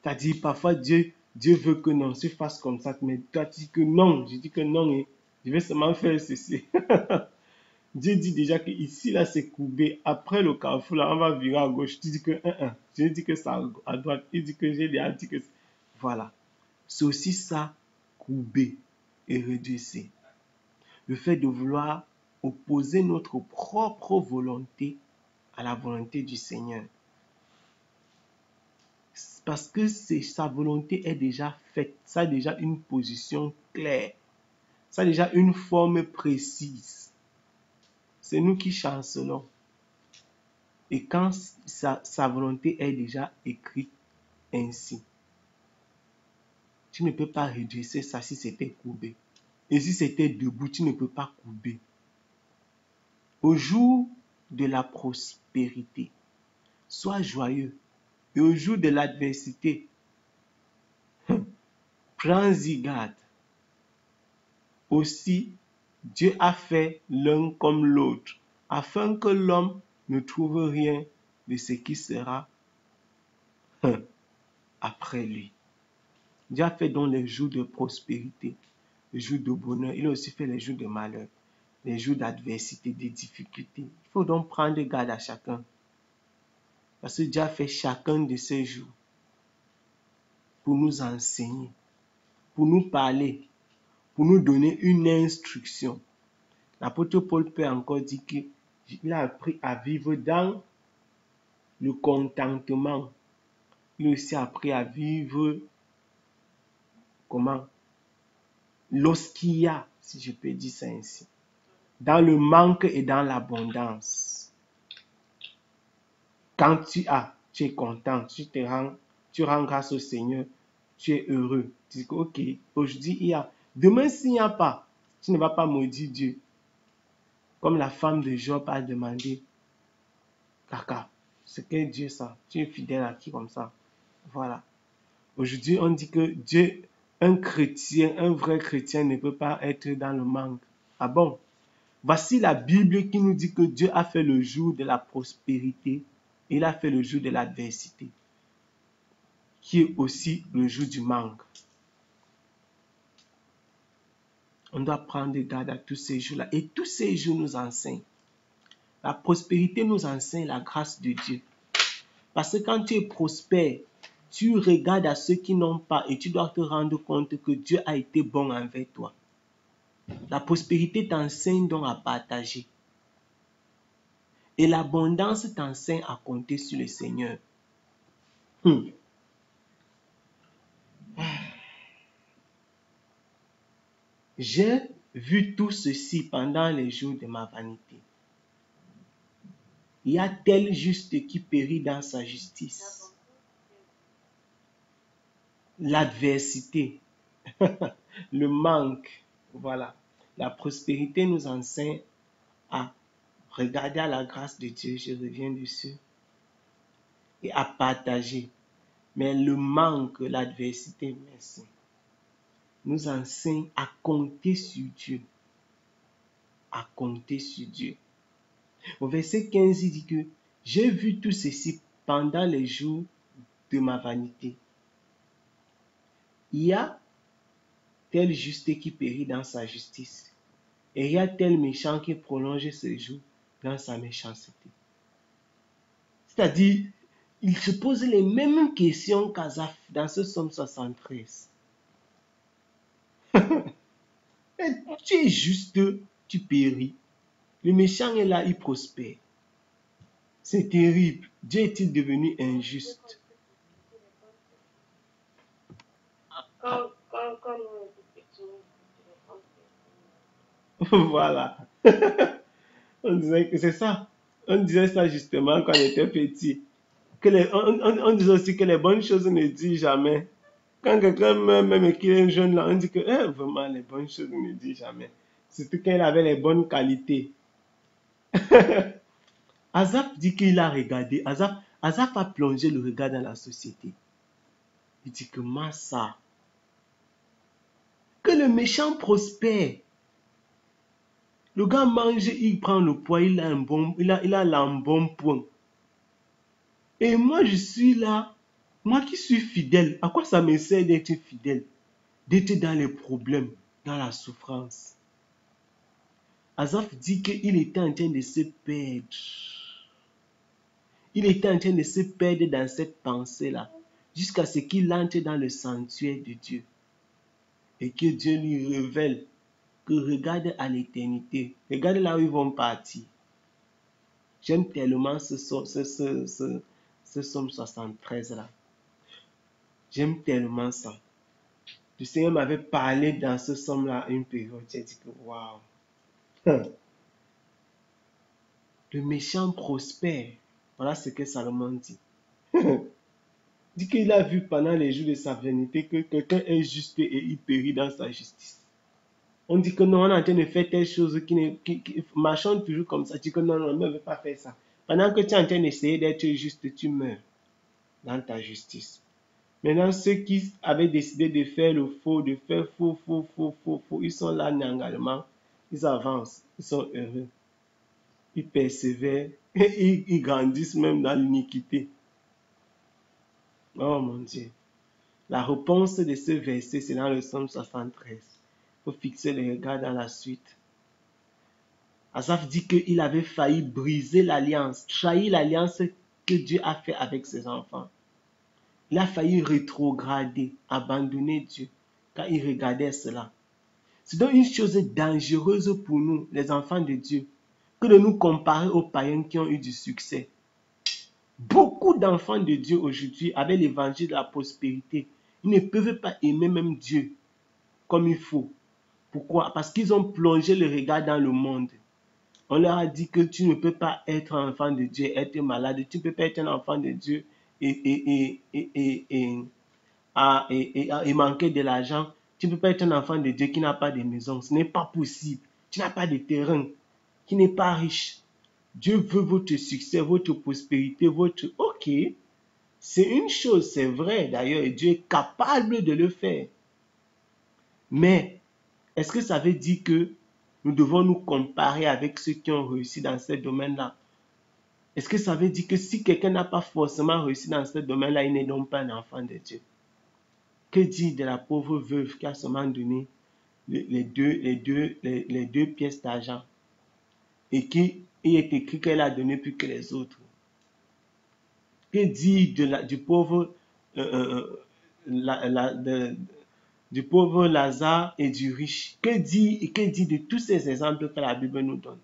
C'est-à-dire, parfois, Dieu veut que non, se fasse comme ça, mais toi, tu dis que non. Je dis que non, et je vais seulement faire ceci. Dieu dit déjà que ici, là, c'est courbé. Après le carrefour, là, on va virer à gauche. Tu dis que, je dis que ça à droite. Il dit que j'ai dit que... Voilà. C'est aussi ça, courbé et redressé. Le fait de vouloir opposer notre propre volonté à la volonté du Seigneur. Parce que sa volonté est déjà faite. Ça a déjà une position claire. Ça a déjà une forme précise. C'est nous qui chancelons. Et quand sa volonté est déjà écrite ainsi, tu ne peux pas redresser ça si c'était courbé. Et si c'était debout, tu ne peux pas courber. Au jour de la prospérité, sois joyeux. Et au jour de l'adversité, prends-y garde. Aussi, Dieu a fait l'un comme l'autre, afin que l'homme ne trouve rien de ce qui sera après lui. Dieu a fait donc les jours de prospérité, les jours de bonheur. Il a aussi fait les jours de malheur, les jours d'adversité, de difficultés. Il faut donc prendre garde à chacun. Parce que Dieu a fait chacun de ces jours pour nous enseigner, pour nous parler, pour nous donner une instruction. L'apôtre Paul peut encore dire qu'il a appris à vivre dans le contentement. Il a aussi appris à vivre comment? Lorsqu'il y a, si je peux dire ça ainsi, dans le manque et dans l'abondance. Quand tu as, tu es content, tu rends grâce au Seigneur. tu es heureux. Tu dis que, ok, aujourd'hui il y a. Demain, s'il n'y a pas, tu ne vas pas maudire Dieu. Comme la femme de Job a demandé, Kaka, c'est que Dieu ça. Tu es fidèle à qui comme ça? Voilà. Aujourd'hui, on dit que Dieu, un chrétien, un vrai chrétien ne peut pas être dans le manque. Ah bon? Voici la Bible qui nous dit que Dieu a fait le jour de la prospérité et il a fait le jour de l'adversité, qui est aussi le jour du manque. On doit prendre garde à tous ces jours-là. Et tous ces jours nous enseignent. La prospérité nous enseigne la grâce de Dieu. Parce que quand tu es prospère, tu regardes à ceux qui n'ont pas et tu dois te rendre compte que Dieu a été bon envers toi. La prospérité t'enseigne donc à partager. Et l'abondance t'enseigne à compter sur le Seigneur. J'ai vu tout ceci pendant les jours de ma vanité. Il y a tel juste qui périt dans sa justice. L'adversité, le manque, voilà. La prospérité nous enseigne à regarder à la grâce de Dieu, je reviens dessus, et à partager. Mais le manque, l'adversité, merci, nous enseigne à compter sur Dieu. À compter sur Dieu. Au verset 15, il dit que j'ai vu tout ceci pendant les jours de ma vanité. Il y a tel juste qui périt dans sa justice, et il y a tel méchant qui prolonge ses jours dans sa méchanceté. C'est-à-dire, il se pose les mêmes questions qu'Asaph dans ce psaume 73. Tu es juste, tu péris. Le méchant est là, il prospère. C'est terrible. Dieu est-il devenu injuste? Voilà. On disait que c'est ça. On disait ça justement quand on était petit. On disait aussi que les bonnes choses ne disent jamais. Quand quelqu'un meurt, même qu'il est jeune, là, on dit que vraiment les bonnes choses ne disent jamais. Surtout quand il avait les bonnes qualités. Asaph dit qu'il a regardé. Asaph a plongé le regard dans la société. Il dit que ça, que le méchant prospère. Le gars mange, il prend le poids, il a un bon point. Et moi, je suis là, moi qui suis fidèle, à quoi ça me sert d'être fidèle? D'être dans les problèmes, dans la souffrance. Asaph dit qu'il était en train de se perdre. Il était en train de se perdre dans cette pensée-là, jusqu'à ce qu'il entre dans le sanctuaire de Dieu. Et que Dieu lui révèle que regarde à l'éternité, regarde là où ils vont partir. J'aime tellement ce psaume 73 là. J'aime tellement ça. Le Seigneur m'avait parlé dans ce psaume là une période. J'ai dit que waouh. Le méchant prospère. Voilà ce que Salomon dit. Il dit qu'il a vu pendant les jours de sa vanité que quelqu'un est juste et il périt dans sa justice. On dit que non, on est en train de faire telle chose qui marchons toujours comme ça. Tu dis que non, on ne veut pas faire ça. Pendant que tu es en train d'essayer d'être juste, tu meurs dans ta justice. Maintenant, ceux qui avaient décidé de faire le faux, de faire faux, ils sont là également. Ils avancent, ils sont heureux. Ils persévèrent et ils grandissent même dans l'iniquité. Oh mon Dieu. La réponse de ce verset, c'est dans le psaume 73. Il faut fixer le regard dans la suite. Asaph dit qu'il avait failli briser l'alliance, trahir l'alliance que Dieu a fait avec ses enfants. Il a failli rétrograder, abandonner Dieu quand il regardait cela. C'est donc une chose dangereuse pour nous, les enfants de Dieu, que de nous comparer aux païens qui ont eu du succès. Beaucoup d'enfants de Dieu aujourd'hui, avec l'évangile de la prospérité, ils ne peuvent pas aimer même Dieu comme il faut. Pourquoi? Parce qu'ils ont plongé le regard dans le monde. On leur a dit que tu ne peux pas être un enfant de Dieu, être malade. Tu ne peux pas être un enfant de Dieu et et manquer de l'argent, tu ne peux pas être un enfant de Dieu qui n'a pas de maison. Ce n'est pas possible. Tu n'as pas de terrain, qui n'est pas riche. Dieu veut votre succès, votre prospérité, votre... Ok, c'est une chose, c'est vrai d'ailleurs, et Dieu est capable de le faire. Mais, est-ce que ça veut dire que nous devons nous comparer avec ceux qui ont réussi dans ce domaine-là? Est-ce que ça veut dire que si quelqu'un n'a pas forcément réussi dans ce domaine-là, il n'est donc pas un enfant de Dieu? Que dire de la pauvre veuve qui a seulement donné les deux pièces d'argent et qui il est écrit qu'elle a donné plus que les autres? Que dire du pauvre du pauvre Lazare et du riche? Que dire de tous ces exemples que la Bible nous donne?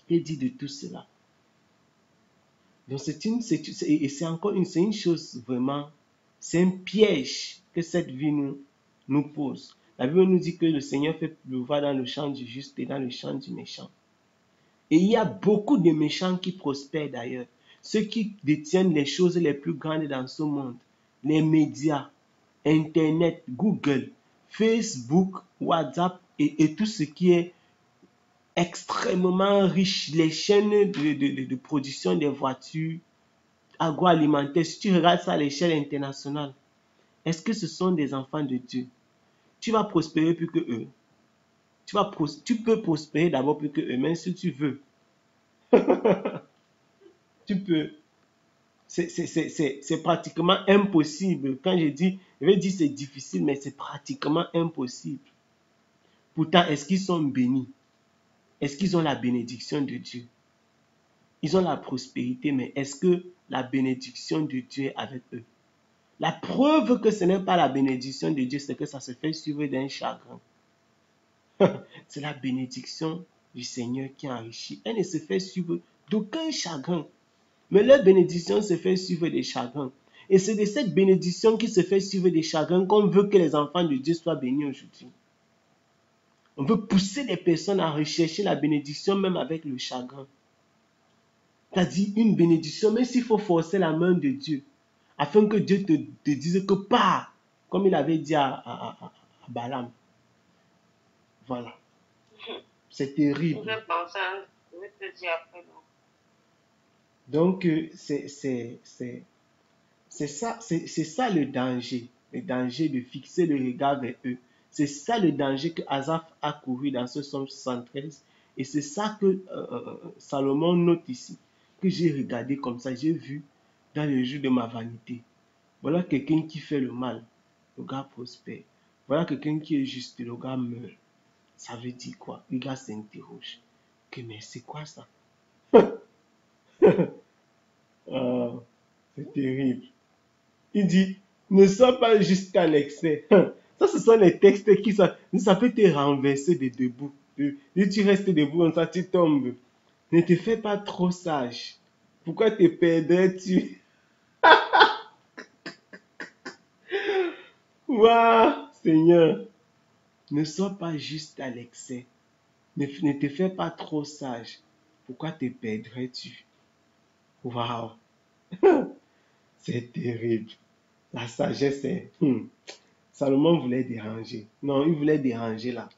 Que dire de tout cela? Donc c'est une chose vraiment, c'est un piège que cette vie nous pose. La Bible nous dit que le Seigneur fait pleuvoir dans le champ du juste et dans le champ du méchant. Et il y a beaucoup de méchants qui prospèrent d'ailleurs. Ceux qui détiennent les choses les plus grandes dans ce monde, les médias, Internet, Google, Facebook, WhatsApp et tout ce qui est extrêmement riche, les chaînes de production des voitures, agroalimentaire, si tu regardes ça à l'échelle internationale, est-ce que ce sont des enfants de Dieu? Tu vas prospérer plus que eux. Tu peux prospérer d'abord plus que eux, même si tu veux. Tu peux. C'est pratiquement impossible. Quand je vais dire c'est difficile, mais c'est pratiquement impossible. Pourtant, est-ce qu'ils sont bénis? Est-ce qu'ils ont la bénédiction de Dieu? Ils ont la prospérité, mais est-ce que la bénédiction de Dieu est avec eux? La preuve que ce n'est pas la bénédiction de Dieu, c'est que ça se fait suivre d'un chagrin. C'est la bénédiction du Seigneur qui enrichit. Elle ne se fait suivre d'aucun chagrin. Mais leur bénédiction se fait suivre des chagrins. Et c'est de cette bénédiction qui se fait suivre des chagrins qu'on veut que les enfants de Dieu soient bénis aujourd'hui. On veut pousser les personnes à rechercher la bénédiction même avec le chagrin. C'est-à-dire une bénédiction, même s'il faut forcer la main de Dieu, afin que Dieu te dise que pars, comme il avait dit à Balaam. Voilà. C'est terrible. Je vais te dire après. Donc, c'est ça le danger de fixer le regard vers eux. C'est ça le danger que Asaph a couru dans ce psaume 73. Et c'est ça que Salomon note ici, que j'ai regardé comme ça, j'ai vu dans le jour de ma vanité. Voilà quelqu'un qui fait le mal, le gars prospère. Voilà quelqu'un qui est juste, le gars meurt. Ça veut dire quoi? Le gars s'interroge. Que mais c'est quoi ça? Oh, c'est terrible. Il dit, ne sois pas jusqu'à l'excès. Ça, ce sont les textes qui sont... Ça peut te renverser de debout. Si tu restes debout comme ça, tu tombes. Ne te fais pas trop sage. Pourquoi te perdrais-tu? Waouh, Seigneur. Ne sois pas juste à l'excès. Ne te fais pas trop sage. Pourquoi te perdrais-tu? Waouh. C'est terrible. La sagesse est... Salomon voulait déranger. Non, il voulait déranger là.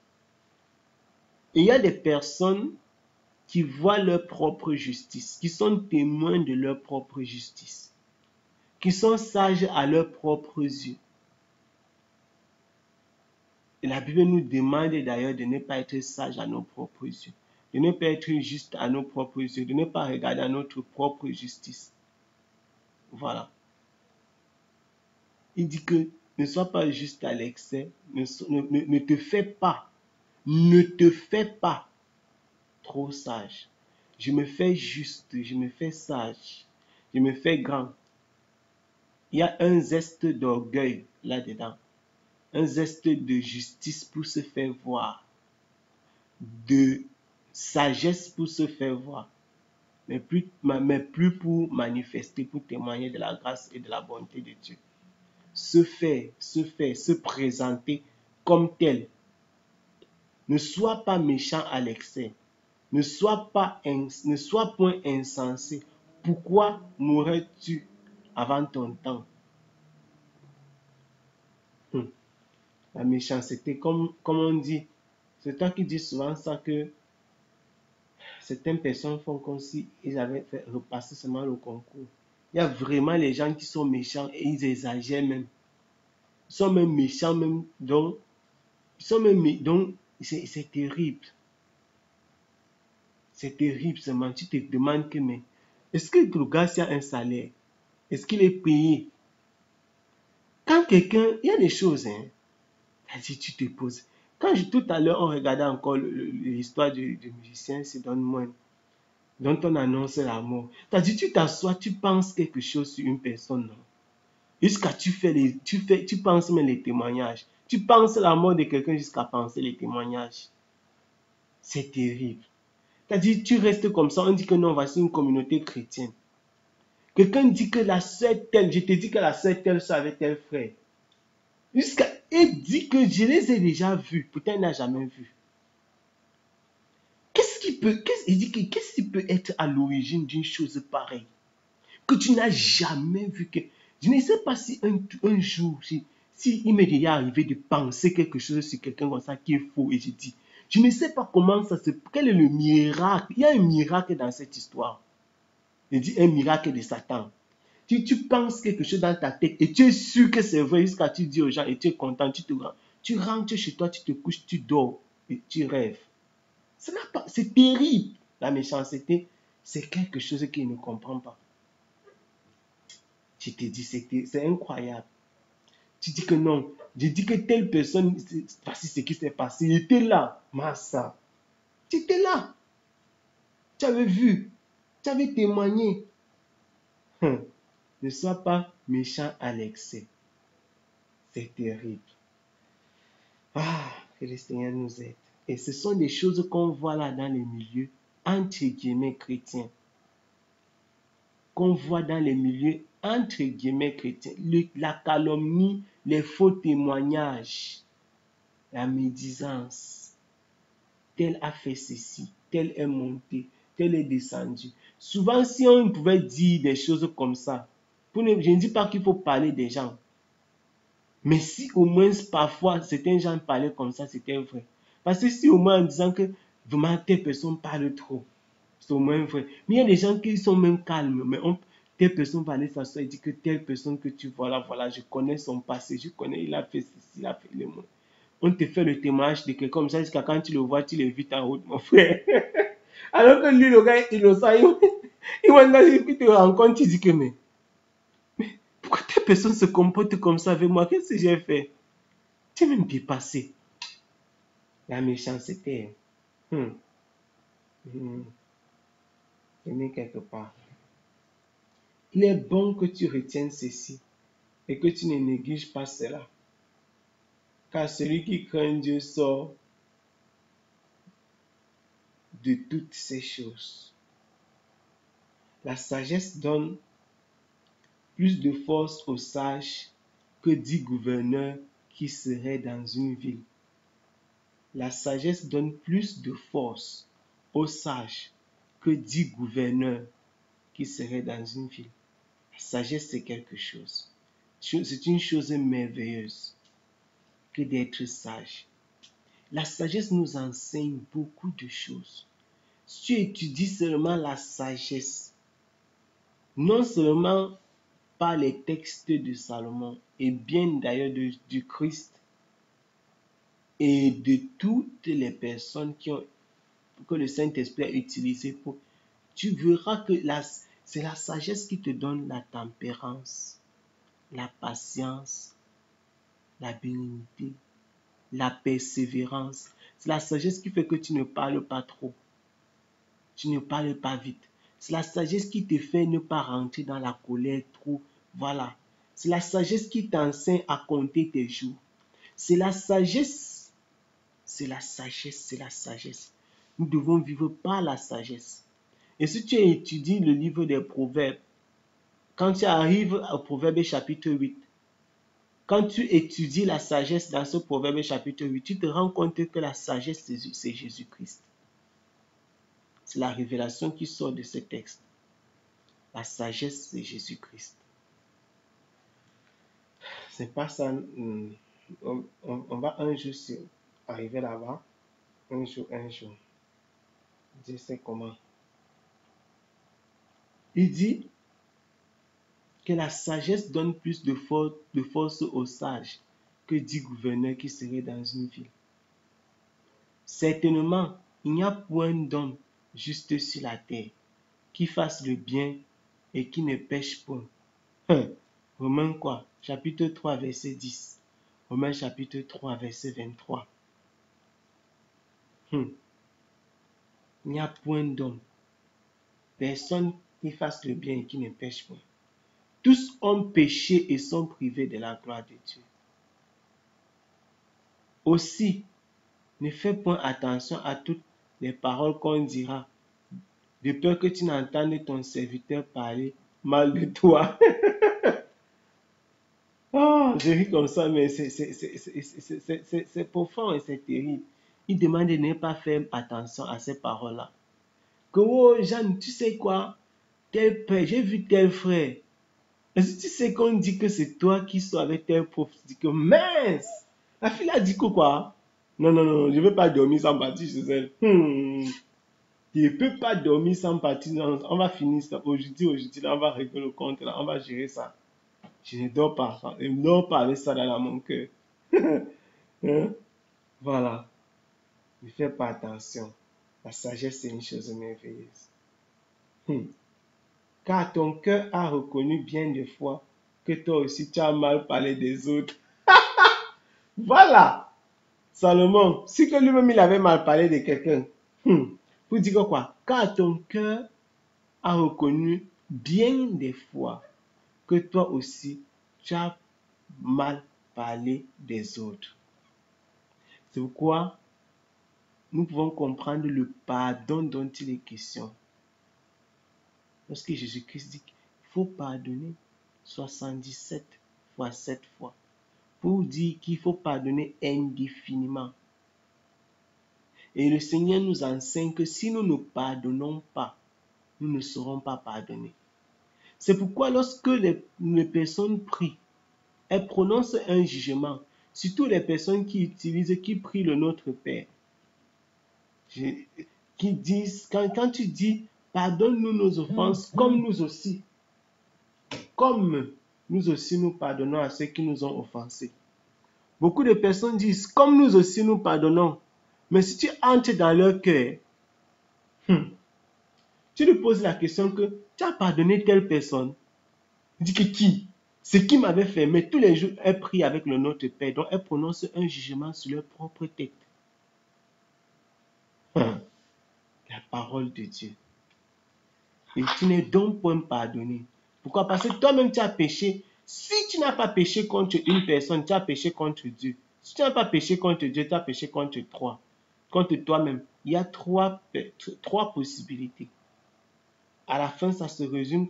Et il y a des personnes qui voient leur propre justice, qui sont témoins de leur propre justice, qui sont sages à leurs propres yeux. Et la Bible nous demande d'ailleurs de ne pas être sage à nos propres yeux, de ne pas être juste à nos propres yeux, de ne pas regarder à notre propre justice. Voilà. Il dit que ne sois pas juste à l'excès, ne te fais pas trop sage. Je me fais juste, je me fais sage, je me fais grand. Il y a un zeste d'orgueil là-dedans, un zeste de justice pour se faire voir, de sagesse pour se faire voir, mais plus pour manifester, pour témoigner de la grâce et de la bonté de Dieu. Se présenter comme tel. Ne sois pas méchant à l'excès. Ne sois point insensé. Pourquoi mourrais-tu avant ton temps? Hum. La méchanceté, comme on dit, c'est toi qui dis souvent ça que certaines personnes font comme si ils avaient fait repasser seulement le concours. Il y a vraiment les gens qui sont méchants et ils exagèrent même. Ils sont même méchants même, donc, c'est terrible. C'est terrible seulement. Tu te demandes que, mais, est-ce que le gars a un salaire? Est-ce qu'il est payé? Quand quelqu'un, il y a des choses, hein, si tu te poses. Tout à l'heure, on regardait encore l'histoire du musicien Sidon Moine, dont on annonce la mort. C'est-à-dire, tu t'assois, tu penses quelque chose sur une personne, non? Jusqu'à tu penses même les témoignages. Tu penses la mort de quelqu'un jusqu'à penser les témoignages. C'est terrible. C'est-à-dire, tu restes comme ça, on dit que non, voici une communauté chrétienne. Quelqu'un dit que la sœur telle, je te dis que la sœur telle soit avec tel frère. Il dit que je les ai déjà vus, pourtant il n'a jamais vu. Qu'est-ce qui peut être à l'origine d'une chose pareille? Que tu n'as jamais vu que... Je ne sais pas si un jour, si il m'est déjà arrivé de penser quelque chose sur quelqu'un comme ça qui est faux et je dis, je ne sais pas comment ça se... Quel est le miracle? Il y a un miracle dans cette histoire. Je dis un miracle de Satan. Tu penses quelque chose dans ta tête et tu es sûr que c'est vrai jusqu'à tu dis aux gens et tu es content, tu rentres chez toi, tu te couches, tu dors et tu rêves. C'est terrible. La méchanceté, c'est quelque chose qu'il ne comprend pas. Je te dis, c'est incroyable. Tu dis que non. Je dis que telle personne, voici ce qui s'est passé. Il était là, Massa. Tu étais là. Tu avais vu. Tu avais témoigné. Ne sois pas méchant à l'excès. C'est terrible. Ah, que le Seigneur nous aide. Et ce sont des choses qu'on voit là dans les milieux, entre guillemets, chrétiens. Qu'on voit dans les milieux, entre guillemets, chrétiens. La calomnie, les faux témoignages, la médisance. Tel a fait ceci, tel est monté, tel est descendu. Souvent, si on pouvait dire des choses comme ça, je ne dis pas qu'il faut parler des gens. Mais si au moins parfois certains gens parlaient comme ça, c'était vrai. Parce que si au moins en disant que vraiment telle personne parle trop, c'est au moins vrai. Mais il y a des gens qui sont même calmes, mais telle personne va aller s'asseoir et dire que telle personne que tu vois là, voilà, je connais son passé, je connais, il a fait ceci, il a fait le mot. On te fait le témoignage de quelqu'un comme ça jusqu'à quand tu le vois, tu l'évites en route, mon frère. Alors que lui, le gars, il le sait, il te rencontre, tu dis que mais pourquoi telle personne se comporte comme ça avec moi? Qu'est-ce que j'ai fait? Tu es même dépassé. La méchanceté. Hmm. Tenez quelque part. Il est bon que tu retiennes ceci et que tu ne négliges pas cela. Car celui qui craint Dieu sort de toutes ces choses. La sagesse donne plus de force aux sages que 10 gouverneurs qui seraient dans une ville. La sagesse donne plus de force aux sages que 10 gouverneurs qui seraient dans une ville. La sagesse, c'est quelque chose. C'est une chose merveilleuse que d'être sage. La sagesse nous enseigne beaucoup de choses. Si tu étudies seulement la sagesse, non seulement par les textes de Salomon, et bien d'ailleurs du Christ, et de toutes les personnes que le Saint-Esprit a utilisées pour, tu verras que c'est la sagesse qui te donne la tempérance, la patience, la bénignité, la persévérance. C'est la sagesse qui fait que tu ne parles pas trop. Tu ne parles pas vite. C'est la sagesse qui te fait ne pas rentrer dans la colère trop. Voilà. C'est la sagesse qui t'enseigne à compter tes jours. C'est la sagesse. C'est la sagesse. C'est la sagesse. Nous devons vivre par la sagesse. Et si tu étudies le livre des Proverbes, quand tu arrives au Proverbe chapitre 8, quand tu étudies la sagesse dans ce Proverbe chapitre 8, tu te rends compte que la sagesse, c'est Jésus-Christ. C'est la révélation qui sort de ce texte. La sagesse, c'est Jésus-Christ. C'est pas ça. on va un jour arriver là-bas. Un jour. Je sais comment. Il dit que la sagesse donne plus de force aux sages que 10 gouverneurs qui seraient dans une ville. Certainement, il n'y a point d'homme juste sur la terre qui fasse le bien et qui ne pêche point. Romains quoi? Chapitre 3, verset 10. Romains chapitre 3, verset 23. Il n'y a point d'homme, personne qui fasse le bien et qui ne pêche point. Tous ont péché et sont privés de la gloire de Dieu. Aussi, ne fais point attention à toutes les paroles qu'on dira, de peur que tu n'entendes ton serviteur parler mal de toi. Oh, je ris comme ça, mais c'est profond et c'est terrible. Il demande de ne pas faire attention à ces paroles-là. Que, oh, Jeanne, tu sais quoi? Tel père, j'ai vu tel frère. Est-ce que tu sais qu'on dit que c'est toi qui sois avec tel prof? Tu dis que mince! La fille a dit que quoi? Non, je ne veux pas dormir sans partir chez elle. Tu ne peux pas dormir sans partir. On va finir ça. Aujourd'hui, là, on va régler le compte, là, on va gérer ça. Je ne dors pas. Je ne dors pas avec ça dans mon cœur. Hein? Voilà. Ne fais pas attention. La sagesse, c'est une chose merveilleuse. Car ton cœur a reconnu bien des fois que toi aussi tu as mal parlé des autres. Voilà. Salomon, si que lui-même il avait mal parlé de quelqu'un, vous dites quoi? Car ton cœur a reconnu bien des fois que toi aussi tu as mal parlé des autres. C'est pourquoi nous pouvons comprendre le pardon dont il est question. Lorsque Jésus-Christ dit qu'il faut pardonner 77 fois 7 fois, pour dire qu'il faut pardonner indéfiniment. Et le Seigneur nous enseigne que si nous ne pardonnons pas, nous ne serons pas pardonnés. C'est pourquoi lorsque les personnes prient, elles prononcent un jugement, surtout les personnes qui prient le Notre Père, qui disent, quand tu dis, pardonne-nous nos offenses, comme nous aussi nous pardonnons à ceux qui nous ont offensés. Beaucoup de personnes disent, comme nous aussi nous pardonnons. Mais si tu entres dans leur cœur, tu lui poses la question que tu as pardonné telle personne. Il dit que qui? C'est qui m'avait fait. Mais tous les jours, elle prie avec le Notre Père. Donc, elle prononce un jugement sur leur propre tête. La parole de Dieu. Et tu n'es donc point pardonné. Pourquoi? Parce que toi-même, tu as péché. Si tu n'as pas péché contre une personne, tu as péché contre Dieu. Si tu n'as pas péché contre Dieu, tu as péché contre toi-même. Il y a trois possibilités. À la fin, ça se résume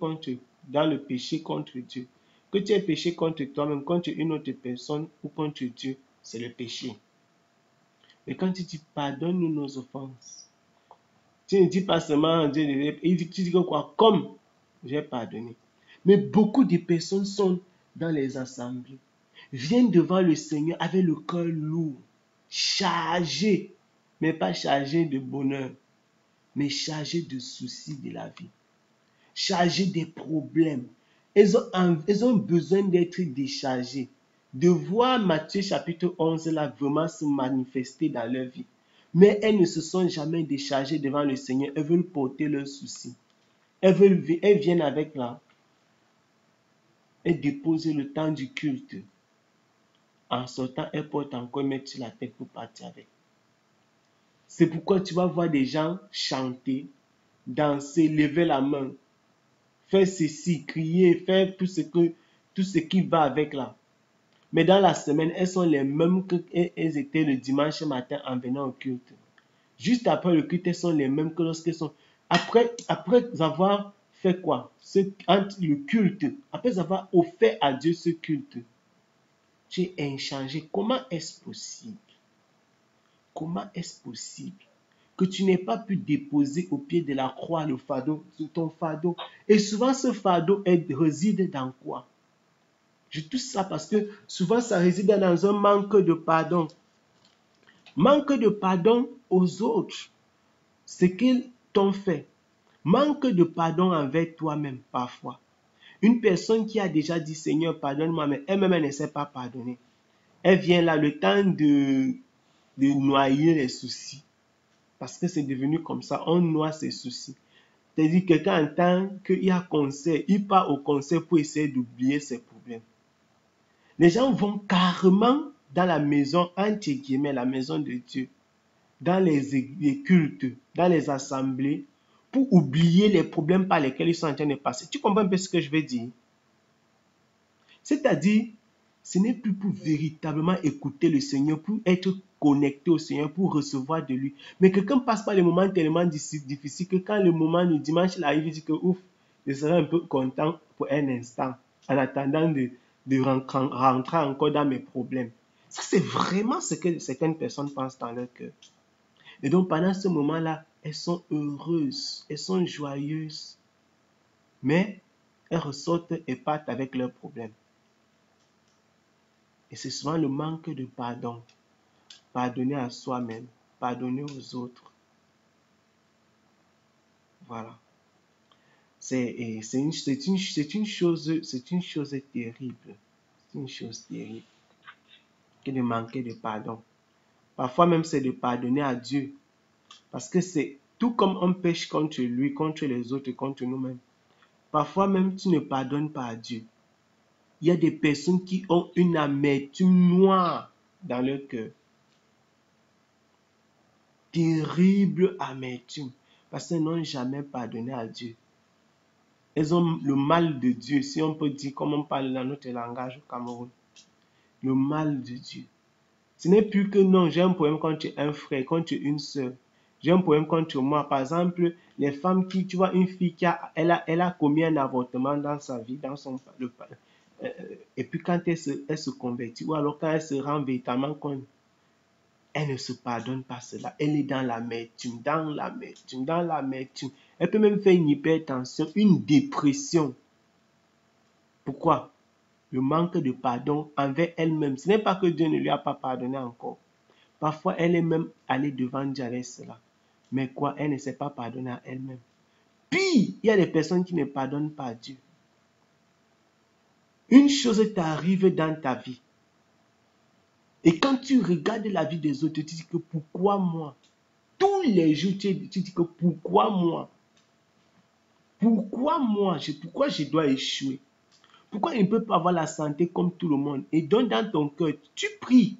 dans le péché contre Dieu. Que tu aies péché contre toi-même, contre une autre personne ou contre Dieu, c'est le péché. Mais quand tu dis pardonne-nous nos offenses, tu ne dis pas seulement Dieu, tu dis quoi? Comme j'ai pardonné. Mais beaucoup de personnes sont dans les assemblées, viennent devant le Seigneur avec le cœur lourd, chargé, mais pas chargé de bonheur, mais chargé de soucis de la vie, chargé des problèmes. Ils ont besoin d'être déchargés, de voir Matthieu chapitre 11 là vraiment se manifester dans leur vie. Mais elles ne se sont jamais déchargées devant le Seigneur. Elles veulent porter leurs soucis. Elles viennent avec là et déposer le temps du culte. En sortant, elles portent encore mettre sur la tête pour partir avec. C'est pourquoi tu vas voir des gens chanter, danser, lever la main, faire ceci, crier, faire tout ce qui va avec là. Mais dans la semaine, elles sont les mêmes qu'elles étaient le dimanche matin en venant au culte. Juste après le culte, elles sont les mêmes que lorsqu'elles sont... Après avoir fait quoi? Le culte, après avoir offert à Dieu ce culte, tu es inchangé. Comment est-ce possible? Comment est-ce possible que tu n'aies pas pu déposer au pied de la croix le fardeau, ton fardeau? Et souvent, ce fardeau réside dans quoi? Je touche ça parce que souvent ça réside dans un manque de pardon. Manque de pardon aux autres, ce qu'ils t'ont fait. Manque de pardon envers toi-même parfois. Une personne qui a déjà dit Seigneur, pardonne-moi, mais elle-même, elle ne sait pas pardonner. Elle vient là le temps de noyer les soucis. Parce que c'est devenu comme ça, on noie ses soucis. C'est-à-dire quelqu'un entend qu'il y a conseil, il part au conseil pour essayer d'oublier ses problèmes. Les gens vont carrément dans la maison, entre guillemets, la maison de Dieu, dans les cultes, dans les assemblées, pour oublier les problèmes par lesquels ils sont en train de passer. Tu comprends un peu ce que je veux dire? C'est-à-dire, ce n'est plus pour véritablement écouter le Seigneur, pour être connecté au Seigneur, pour recevoir de lui. Mais quelqu'un passe par les moments tellement difficiles que quand le moment du dimanche il arrive, il dit que ouf, je serai un peu content pour un instant, en attendant de rentrer encore dans mes problèmes. Ça, c'est vraiment ce que certaines personnes pensent dans leur cœur. Et donc, pendant ce moment-là, elles sont heureuses, elles sont joyeuses, mais elles ressortent et partent avec leurs problèmes. Et c'est souvent le manque de pardon. Pardonner à soi-même, pardonner aux autres. Voilà. C'est une chose terrible. C'est une chose terrible que de manquer de pardon. Parfois même, c'est de pardonner à Dieu. Parce que c'est tout comme on pêche contre lui, contre les autres, contre nous-mêmes. Parfois même, tu ne pardonnes pas à Dieu. Il y a des personnes qui ont une amertume noire dans leur cœur. Terrible amertume. Parce qu'elles n'ont jamais pardonné à Dieu. Elles ont le mal de Dieu, si on peut dire, comme on parle dans notre langage au Cameroun. Le mal de Dieu. Ce n'est plus que non, j'ai un problème contre un frère, contre une soeur. J'ai un problème contre moi. Par exemple, les femmes qui, tu vois, une fille qui elle a commis un avortement dans sa vie, dans son et puis quand elle se convertit, ou alors quand elle se rend véritablement compte, elle ne se pardonne pas cela. Elle est dans l'amertume, dans l'amertume, dans l'amertume. Elle peut même faire une hypertension, une dépression. Pourquoi? Le manque de pardon envers elle-même. Ce n'est pas que Dieu ne lui a pas pardonné encore. Parfois, elle est même allée devant Dieu avec cela. Mais quoi? Elle ne s'est pas pardonner à elle-même. Puis, il y a des personnes qui ne pardonnent pas à Dieu. Une chose t'arrive dans ta vie. Et quand tu regardes la vie des autres, tu dis que pourquoi moi? Tous les jours, tu dis que pourquoi moi? Pourquoi moi? Pourquoi je dois échouer? Pourquoi il ne peut pas avoir la santé comme tout le monde? Et donc dans ton cœur, tu pries.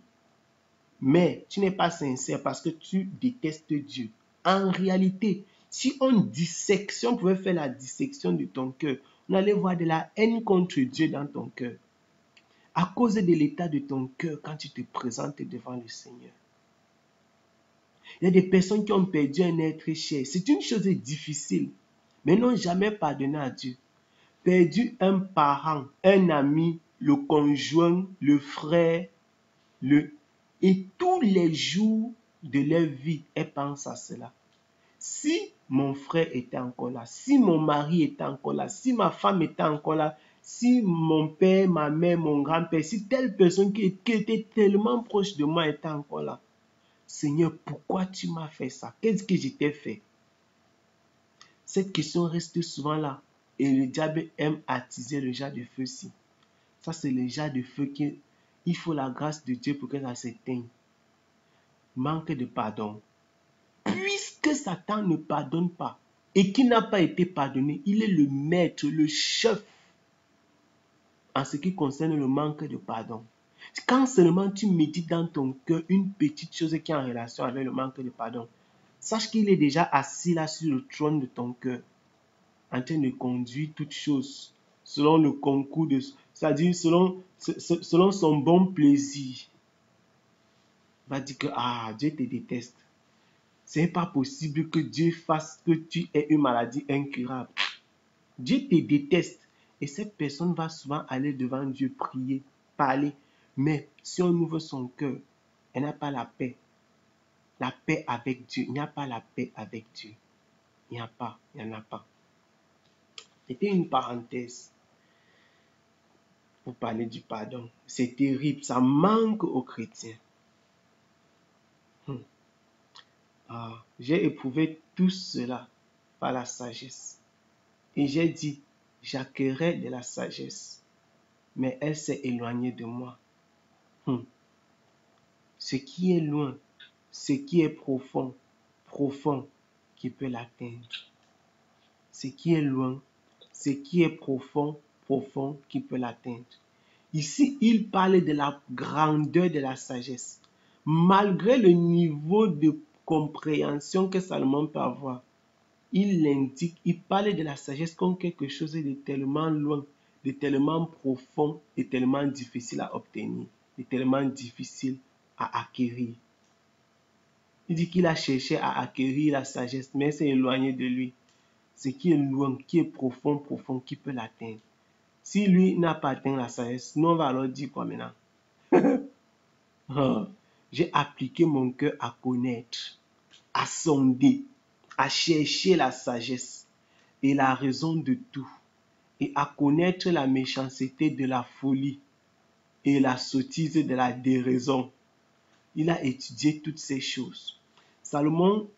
Mais tu n'es pas sincère parce que tu détestes Dieu. En réalité, si on pouvait faire la dissection de ton cœur, on allait voir de la haine contre Dieu dans ton cœur. À cause de l'état de ton cœur quand tu te présentes devant le Seigneur. Il y a des personnes qui ont perdu un être cher. C'est une chose difficile, mais n'ont jamais pardonné à Dieu. Perdu un parent, un ami, le conjoint, le frère, et tous les jours de leur vie, elles pensent à cela. Si mon frère était encore là, si mon mari était encore là, si ma femme était encore là, si mon père, ma mère, mon grand-père, si telle personne qui était tellement proche de moi était encore là, Seigneur, pourquoi tu m'as fait ça? Qu'est-ce que je t'ai fait? Cette question reste souvent là. Et le diable aime attiser le jas de feu-ci. Ça, c'est le jas de feu il faut la grâce de Dieu pour que ça s'éteigne. Manque de pardon. Puisque Satan ne pardonne pas et qu'il n'a pas été pardonné, il est le maître, le chef en ce qui concerne le manque de pardon. Quand seulement tu médites dans ton cœur une petite chose qui est en relation avec le manque de pardon, sache qu'il est déjà assis là sur le trône de ton cœur, en train de conduire toutes choses selon le concours c'est-à-dire selon son bon plaisir. Il va dire que Dieu te déteste. Ce n'est pas possible que Dieu fasse que tu aies une maladie incurable. Dieu te déteste. Et cette personne va souvent aller devant Dieu, prier, parler. Mais si on ouvre son cœur, elle n'a pas la paix. La paix avec Dieu. Il n'y a pas la paix avec Dieu. Il n'y a pas. Il n'y en a pas. C'était une parenthèse. pour parler du pardon. C'est terrible, ça manque aux chrétiens. J'ai éprouvé tout cela par la sagesse. Et j'ai dit, j'acquérais de la sagesse, mais elle s'est éloignée de moi. Ce qui est loin, ce qui est profond, qui peut l'atteindre. Ce qui est loin, ce qui est profond, qui peut l'atteindre. Ici, il parle de la grandeur de la sagesse. Malgré le niveau de compréhension que Salomon peut avoir, il l'indique, il parle de la sagesse comme quelque chose de tellement loin, de tellement profond et tellement difficile à obtenir, de tellement difficile à acquérir. Il dit qu'il a cherché à acquérir la sagesse, mais c'est éloigné de lui. Ce qui est loin, qui est profond, qui peut l'atteindre. Si lui n'a pas atteint la sagesse, nous on va alors dire quoi maintenant? J'ai appliqué mon cœur à connaître, à sonder, à chercher la sagesse et la raison de tout, et à connaître la méchanceté de la folie et la sottise de la déraison. Il a étudié toutes ces choses. Salomon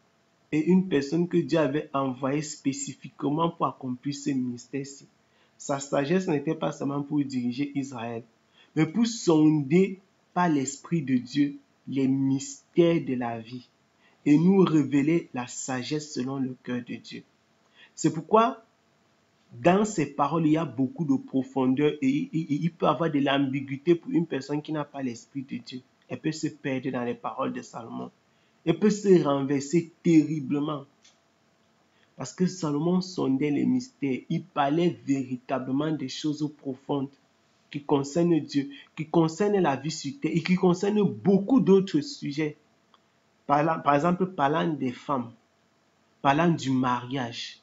est une personne que Dieu avait envoyée spécifiquement pour accomplir ce ministère-ci. Sa sagesse n'était pas seulement pour diriger Israël, mais pour sonder par l'Esprit de Dieu les mystères de la vie et nous révéler la sagesse selon le cœur de Dieu. C'est pourquoi dans ces paroles, il y a beaucoup de profondeur et il peut y avoir de l'ambiguïté pour une personne qui n'a pas l'Esprit de Dieu. Elle peut se perdre dans les paroles de Salomon. Elle peut se renverser terriblement. Parce que Salomon sondait les mystères. Il parlait véritablement des choses profondes qui concernent Dieu, qui concernent la vie sur terre et qui concernent beaucoup d'autres sujets. Par exemple, parlant des femmes, parlant du mariage.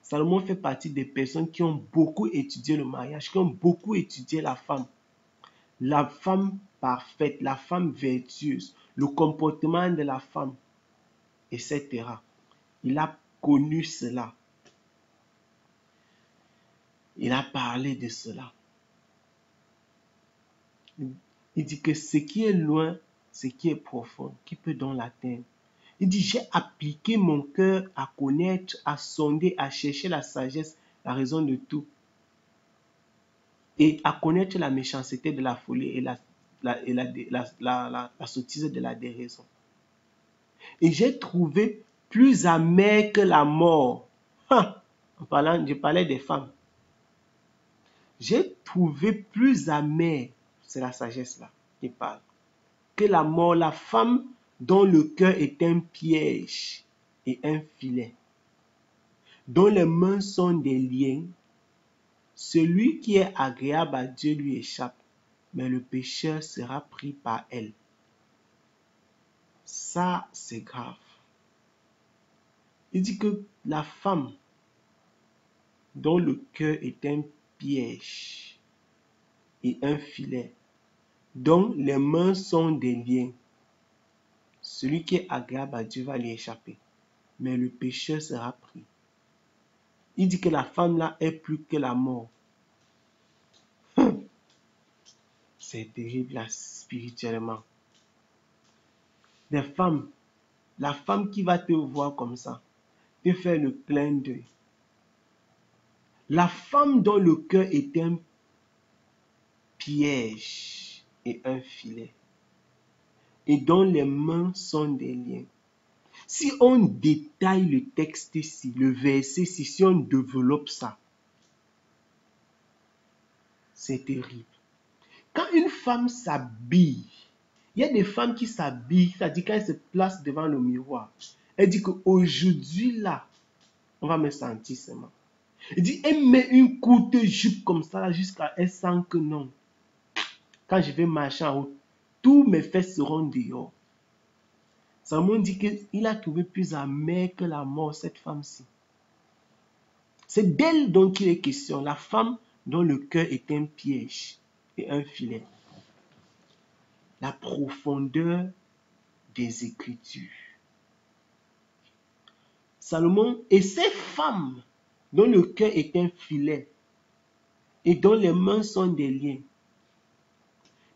Salomon fait partie des personnes qui ont beaucoup étudié le mariage, qui ont beaucoup étudié la femme parfaite, la femme vertueuse, le comportement de la femme, etc. Il a connu cela. Il a parlé de cela. Il dit que ce qui est loin, ce qui est profond, qui peut donc l'atteindre? Il dit, j'ai appliqué mon cœur à connaître, à sonder, à chercher la sagesse, la raison de tout. Et à connaître la méchanceté de la folie et la sottise de la déraison. Et j'ai trouvé plus amer que la mort. Je parlais des femmes. J'ai trouvé plus amer, c'est la sagesse là qui parle, que la mort, la femme dont le cœur est un piège et un filet, dont les mains sont des liens. Celui qui est agréable à Dieu lui échappe, mais le pécheur sera pris par elle. Ça, c'est grave. Il dit que la femme dont le cœur est un piège et un filet, dont les mains sont des liens, celui qui est agréable à Dieu va lui échapper, mais le pécheur sera pris. Il dit que la femme là est plus que la mort. C'est terrible là, spirituellement. La femme qui va te voir comme ça, te faire le clin d'œil. La femme dont le cœur est un piège et un filet, et dont les mains sont des liens. Si on détaille le texte ici, le verset ici, si on développe ça, c'est terrible. Quand une femme s'habille, il y a des femmes qui s'habillent, c'est-à-dire quand elles se placent devant le miroir, elle dit qu'aujourd'hui là, on va me sentir seulement. Elle dit, elle met une courte jupe comme ça jusqu'à elle sent que non. Quand je vais marcher en haut, tous mes fesses seront dehors. Salomon dit qu'il a trouvé plus amer que la mort cette femme-ci. C'est d'elle dont il est question, la femme dont le cœur est un piège et un filet. La profondeur des Écritures. Salomon et ces femmes dont le cœur est un filet et dont les mains sont des liens.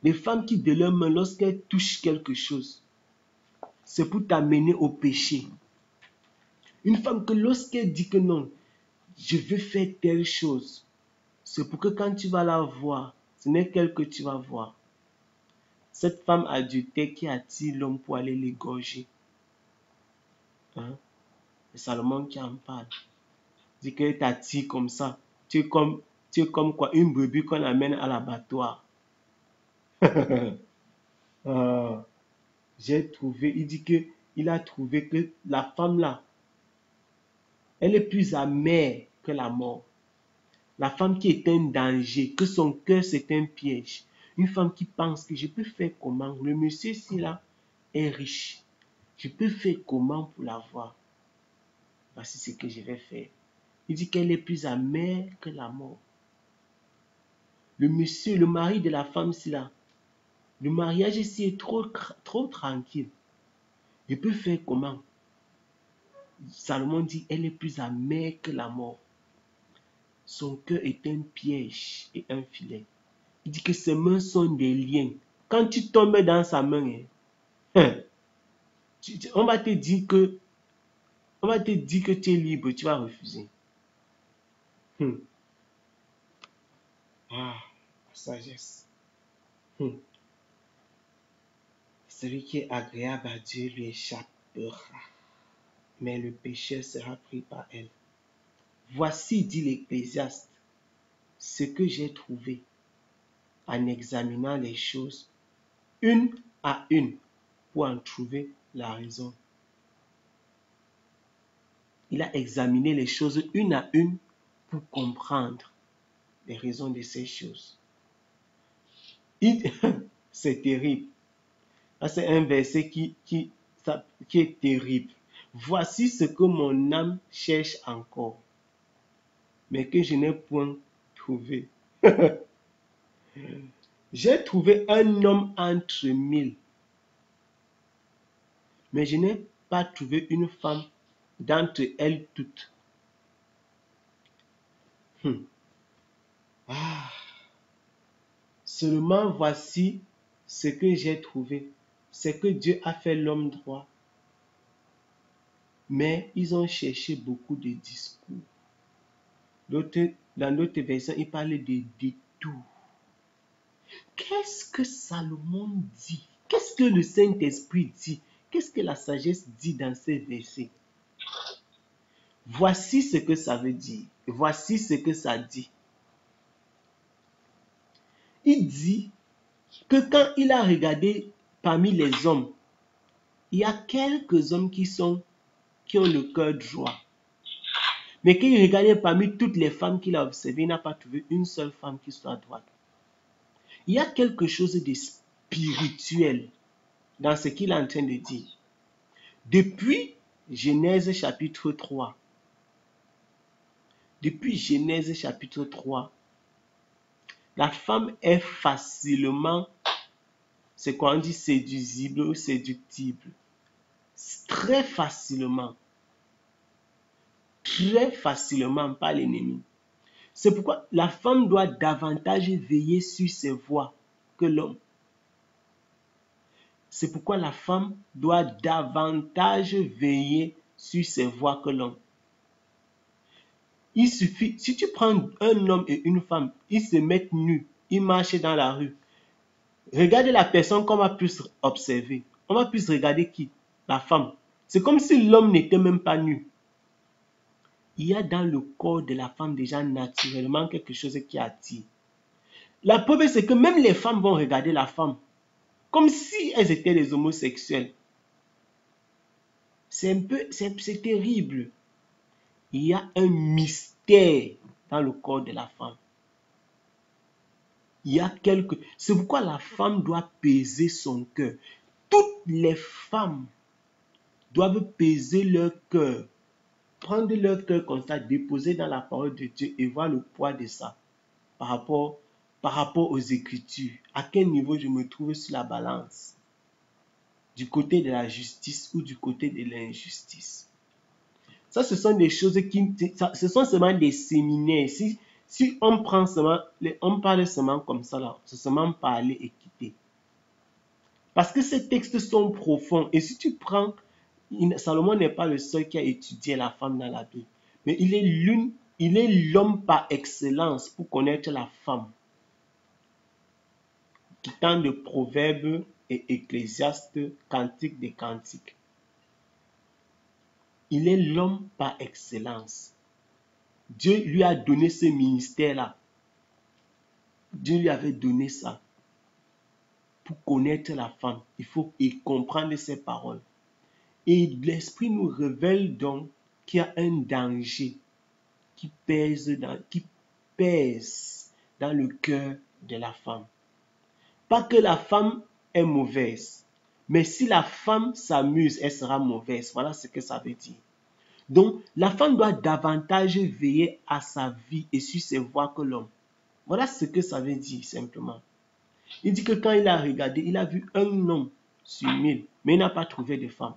Les femmes qui de leurs mains, lorsqu'elles touchent quelque chose, c'est pour t'amener au péché. Une femme que lorsqu'elle dit que non, je veux faire telle chose, c'est pour que quand tu vas la voir, ce n'est qu'elle que tu vas voir. Cette femme adultère qui attire l'homme pour aller l'égorger. Hein? C'est Salomon qui en parle. Il dit qu'elle t'attire comme ça. Tu es comme quoi, une brebis qu'on amène à l'abattoir. J'ai trouvé, il dit qu'il a trouvé que la femme là, elle est plus amère que la mort. La femme qui est un danger, que son cœur c'est un piège. Une femme qui pense que je peux faire comment? Le monsieur ici là est riche. Je peux faire comment pour l'avoir? Voici ce que je vais faire. Il dit qu'elle est plus amère que la mort. Le monsieur, le mari de la femme ici là, le mariage ici est trop tranquille. Je peux faire comment? Salomon dit, elle est plus amère que la mort. Son cœur est un piège et un filet. Il dit que ses mains sont des liens. Quand tu tombes dans sa main, on va te dire que tu es libre, tu vas refuser. La sagesse. Celui qui est agréable à Dieu lui échappera, mais le pécheur sera pris par elle. Voici, dit l'Ecclésiaste, ce que j'ai trouvé en examinant les choses une à une pour en trouver la raison. Il a examiné les choses une à une pour comprendre les raisons de ces choses. C'est terrible. C'est un verset qui est terrible. Voici ce que mon âme cherche encore, mais que je n'ai point trouvé. J'ai trouvé un homme entre mille, mais je n'ai pas trouvé une femme d'entre elles toutes. Seulement voici ce que j'ai trouvé, c'est que Dieu a fait l'homme droit, mais ils ont cherché beaucoup de discours. Dans d'autres versions, il parle de détours. Qu'est-ce que Salomon dit? Qu'est-ce que le Saint-Esprit dit? Qu'est-ce que la sagesse dit dans ces versets? Voici ce que ça veut dire. Voici ce que ça dit. Il dit que quand il a regardé parmi les hommes, il y a quelques hommes qui ont le cœur droit. Mais quand il regardait parmi toutes les femmes qu'il a observées, il n'a pas trouvé une seule femme qui soit droite. Il y a quelque chose de spirituel dans ce qu'il est en train de dire. Depuis Genèse chapitre 3, la femme est facilement, c'est quoi on dit, séduisible ou séductible. Très facilement par l'ennemi. C'est pourquoi la femme doit davantage veiller sur ses voies que l'homme. C'est pourquoi la femme doit davantage veiller sur ses voies que l'homme. Il suffit, si tu prends un homme et une femme, ils se mettent nus, ils marchent dans la rue. Regarde la personne qu'on va plus observer. On va plus regarder qui? La femme. C'est comme si l'homme n'était même pas nu. Il y a dans le corps de la femme déjà naturellement quelque chose qui attire. La preuve, c'est que même les femmes vont regarder la femme comme si elles étaient des homosexuels. C'est terrible. Il y a un mystère dans le corps de la femme. C'est pourquoi la femme doit peser son cœur. Toutes les femmes doivent peser leur cœur, prendre leur cœur comme ça, déposer dans la parole de Dieu et voir le poids de ça par rapport aux Écritures. À quel niveau je me trouve sur la balance? Du côté de la justice ou du côté de l'injustice? Ça, ce sont des choses ce sont seulement des séminaires. Si on parle seulement comme ça, là, c'est seulement parler et quitter. Parce que ces textes sont profonds. Et si tu prends, Salomon n'est pas le seul qui a étudié la femme dans la Bible. Mais il est l'homme par excellence pour connaître la femme. Quittant de Proverbes et Ecclésiastes, Cantique des Cantiques. Il est l'homme par excellence. Dieu lui a donné ce ministère-là. Dieu lui avait donné ça. Pour connaître la femme, il faut comprendre ses paroles. Et l'Esprit nous révèle donc qu'il y a un danger qui pèse dans le cœur de la femme. Pas que la femme est mauvaise, mais si la femme s'amuse, elle sera mauvaise. Voilà ce que ça veut dire. Donc, la femme doit davantage veiller à sa vie et sur ses voies que l'homme. Voilà ce que ça veut dire simplement. Il dit que quand il a regardé, il a vu un homme sur 1000, mais il n'a pas trouvé de femme.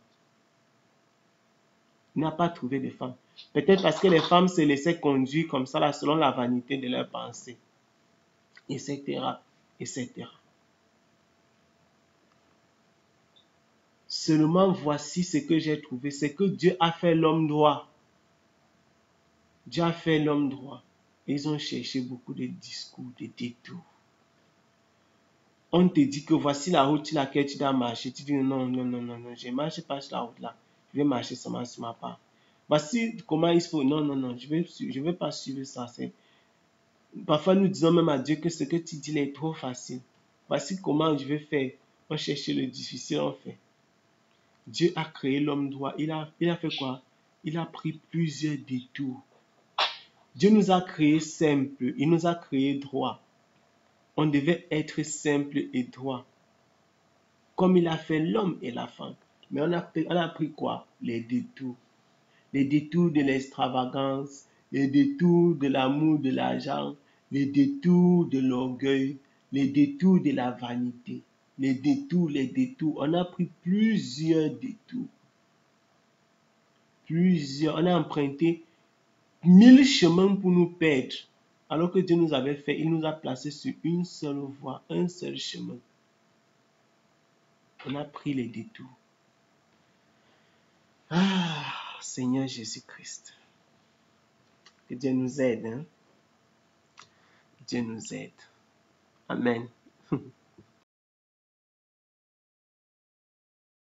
Il n'a pas trouvé de femme. Peut-être parce que les femmes se laissaient conduire comme ça, là, selon la vanité de leurs pensées, etc., etc. Seulement voici ce que j'ai trouvé, c'est que Dieu a fait l'homme droit. Dieu a fait l'homme droit. Ils ont cherché beaucoup de discours, de détours. On te dit que voici la route sur laquelle tu dois marcher. Tu dis non, je ne marche pas sur la route là. Je vais marcher seulement sur ma part. Voici comment il faut. Non, je vais pas suivre ça. Parfois nous disons même à Dieu que ce que tu dis là est trop facile. Voici comment je vais faire. On cherche le difficile, on fait. Dieu a créé l'homme droit. Il a fait quoi? Il a pris plusieurs détours. Dieu nous a créé simple. Il nous a créé droit. On devait être simple et droit. Comme il a fait l'homme et la femme. Mais on a pris quoi? Les détours. Les détours de l'extravagance, les détours de l'amour de l'argent, les détours de l'orgueil, les détours de la vanité. Les détours. On a pris plusieurs détours. On a emprunté 1000 chemins pour nous perdre. Alors que Dieu nous avait fait, il nous a placés sur une seule voie, un seul chemin. On a pris les détours. Ah, Seigneur Jésus-Christ. Que Dieu nous aide. Dieu nous aide. Amen.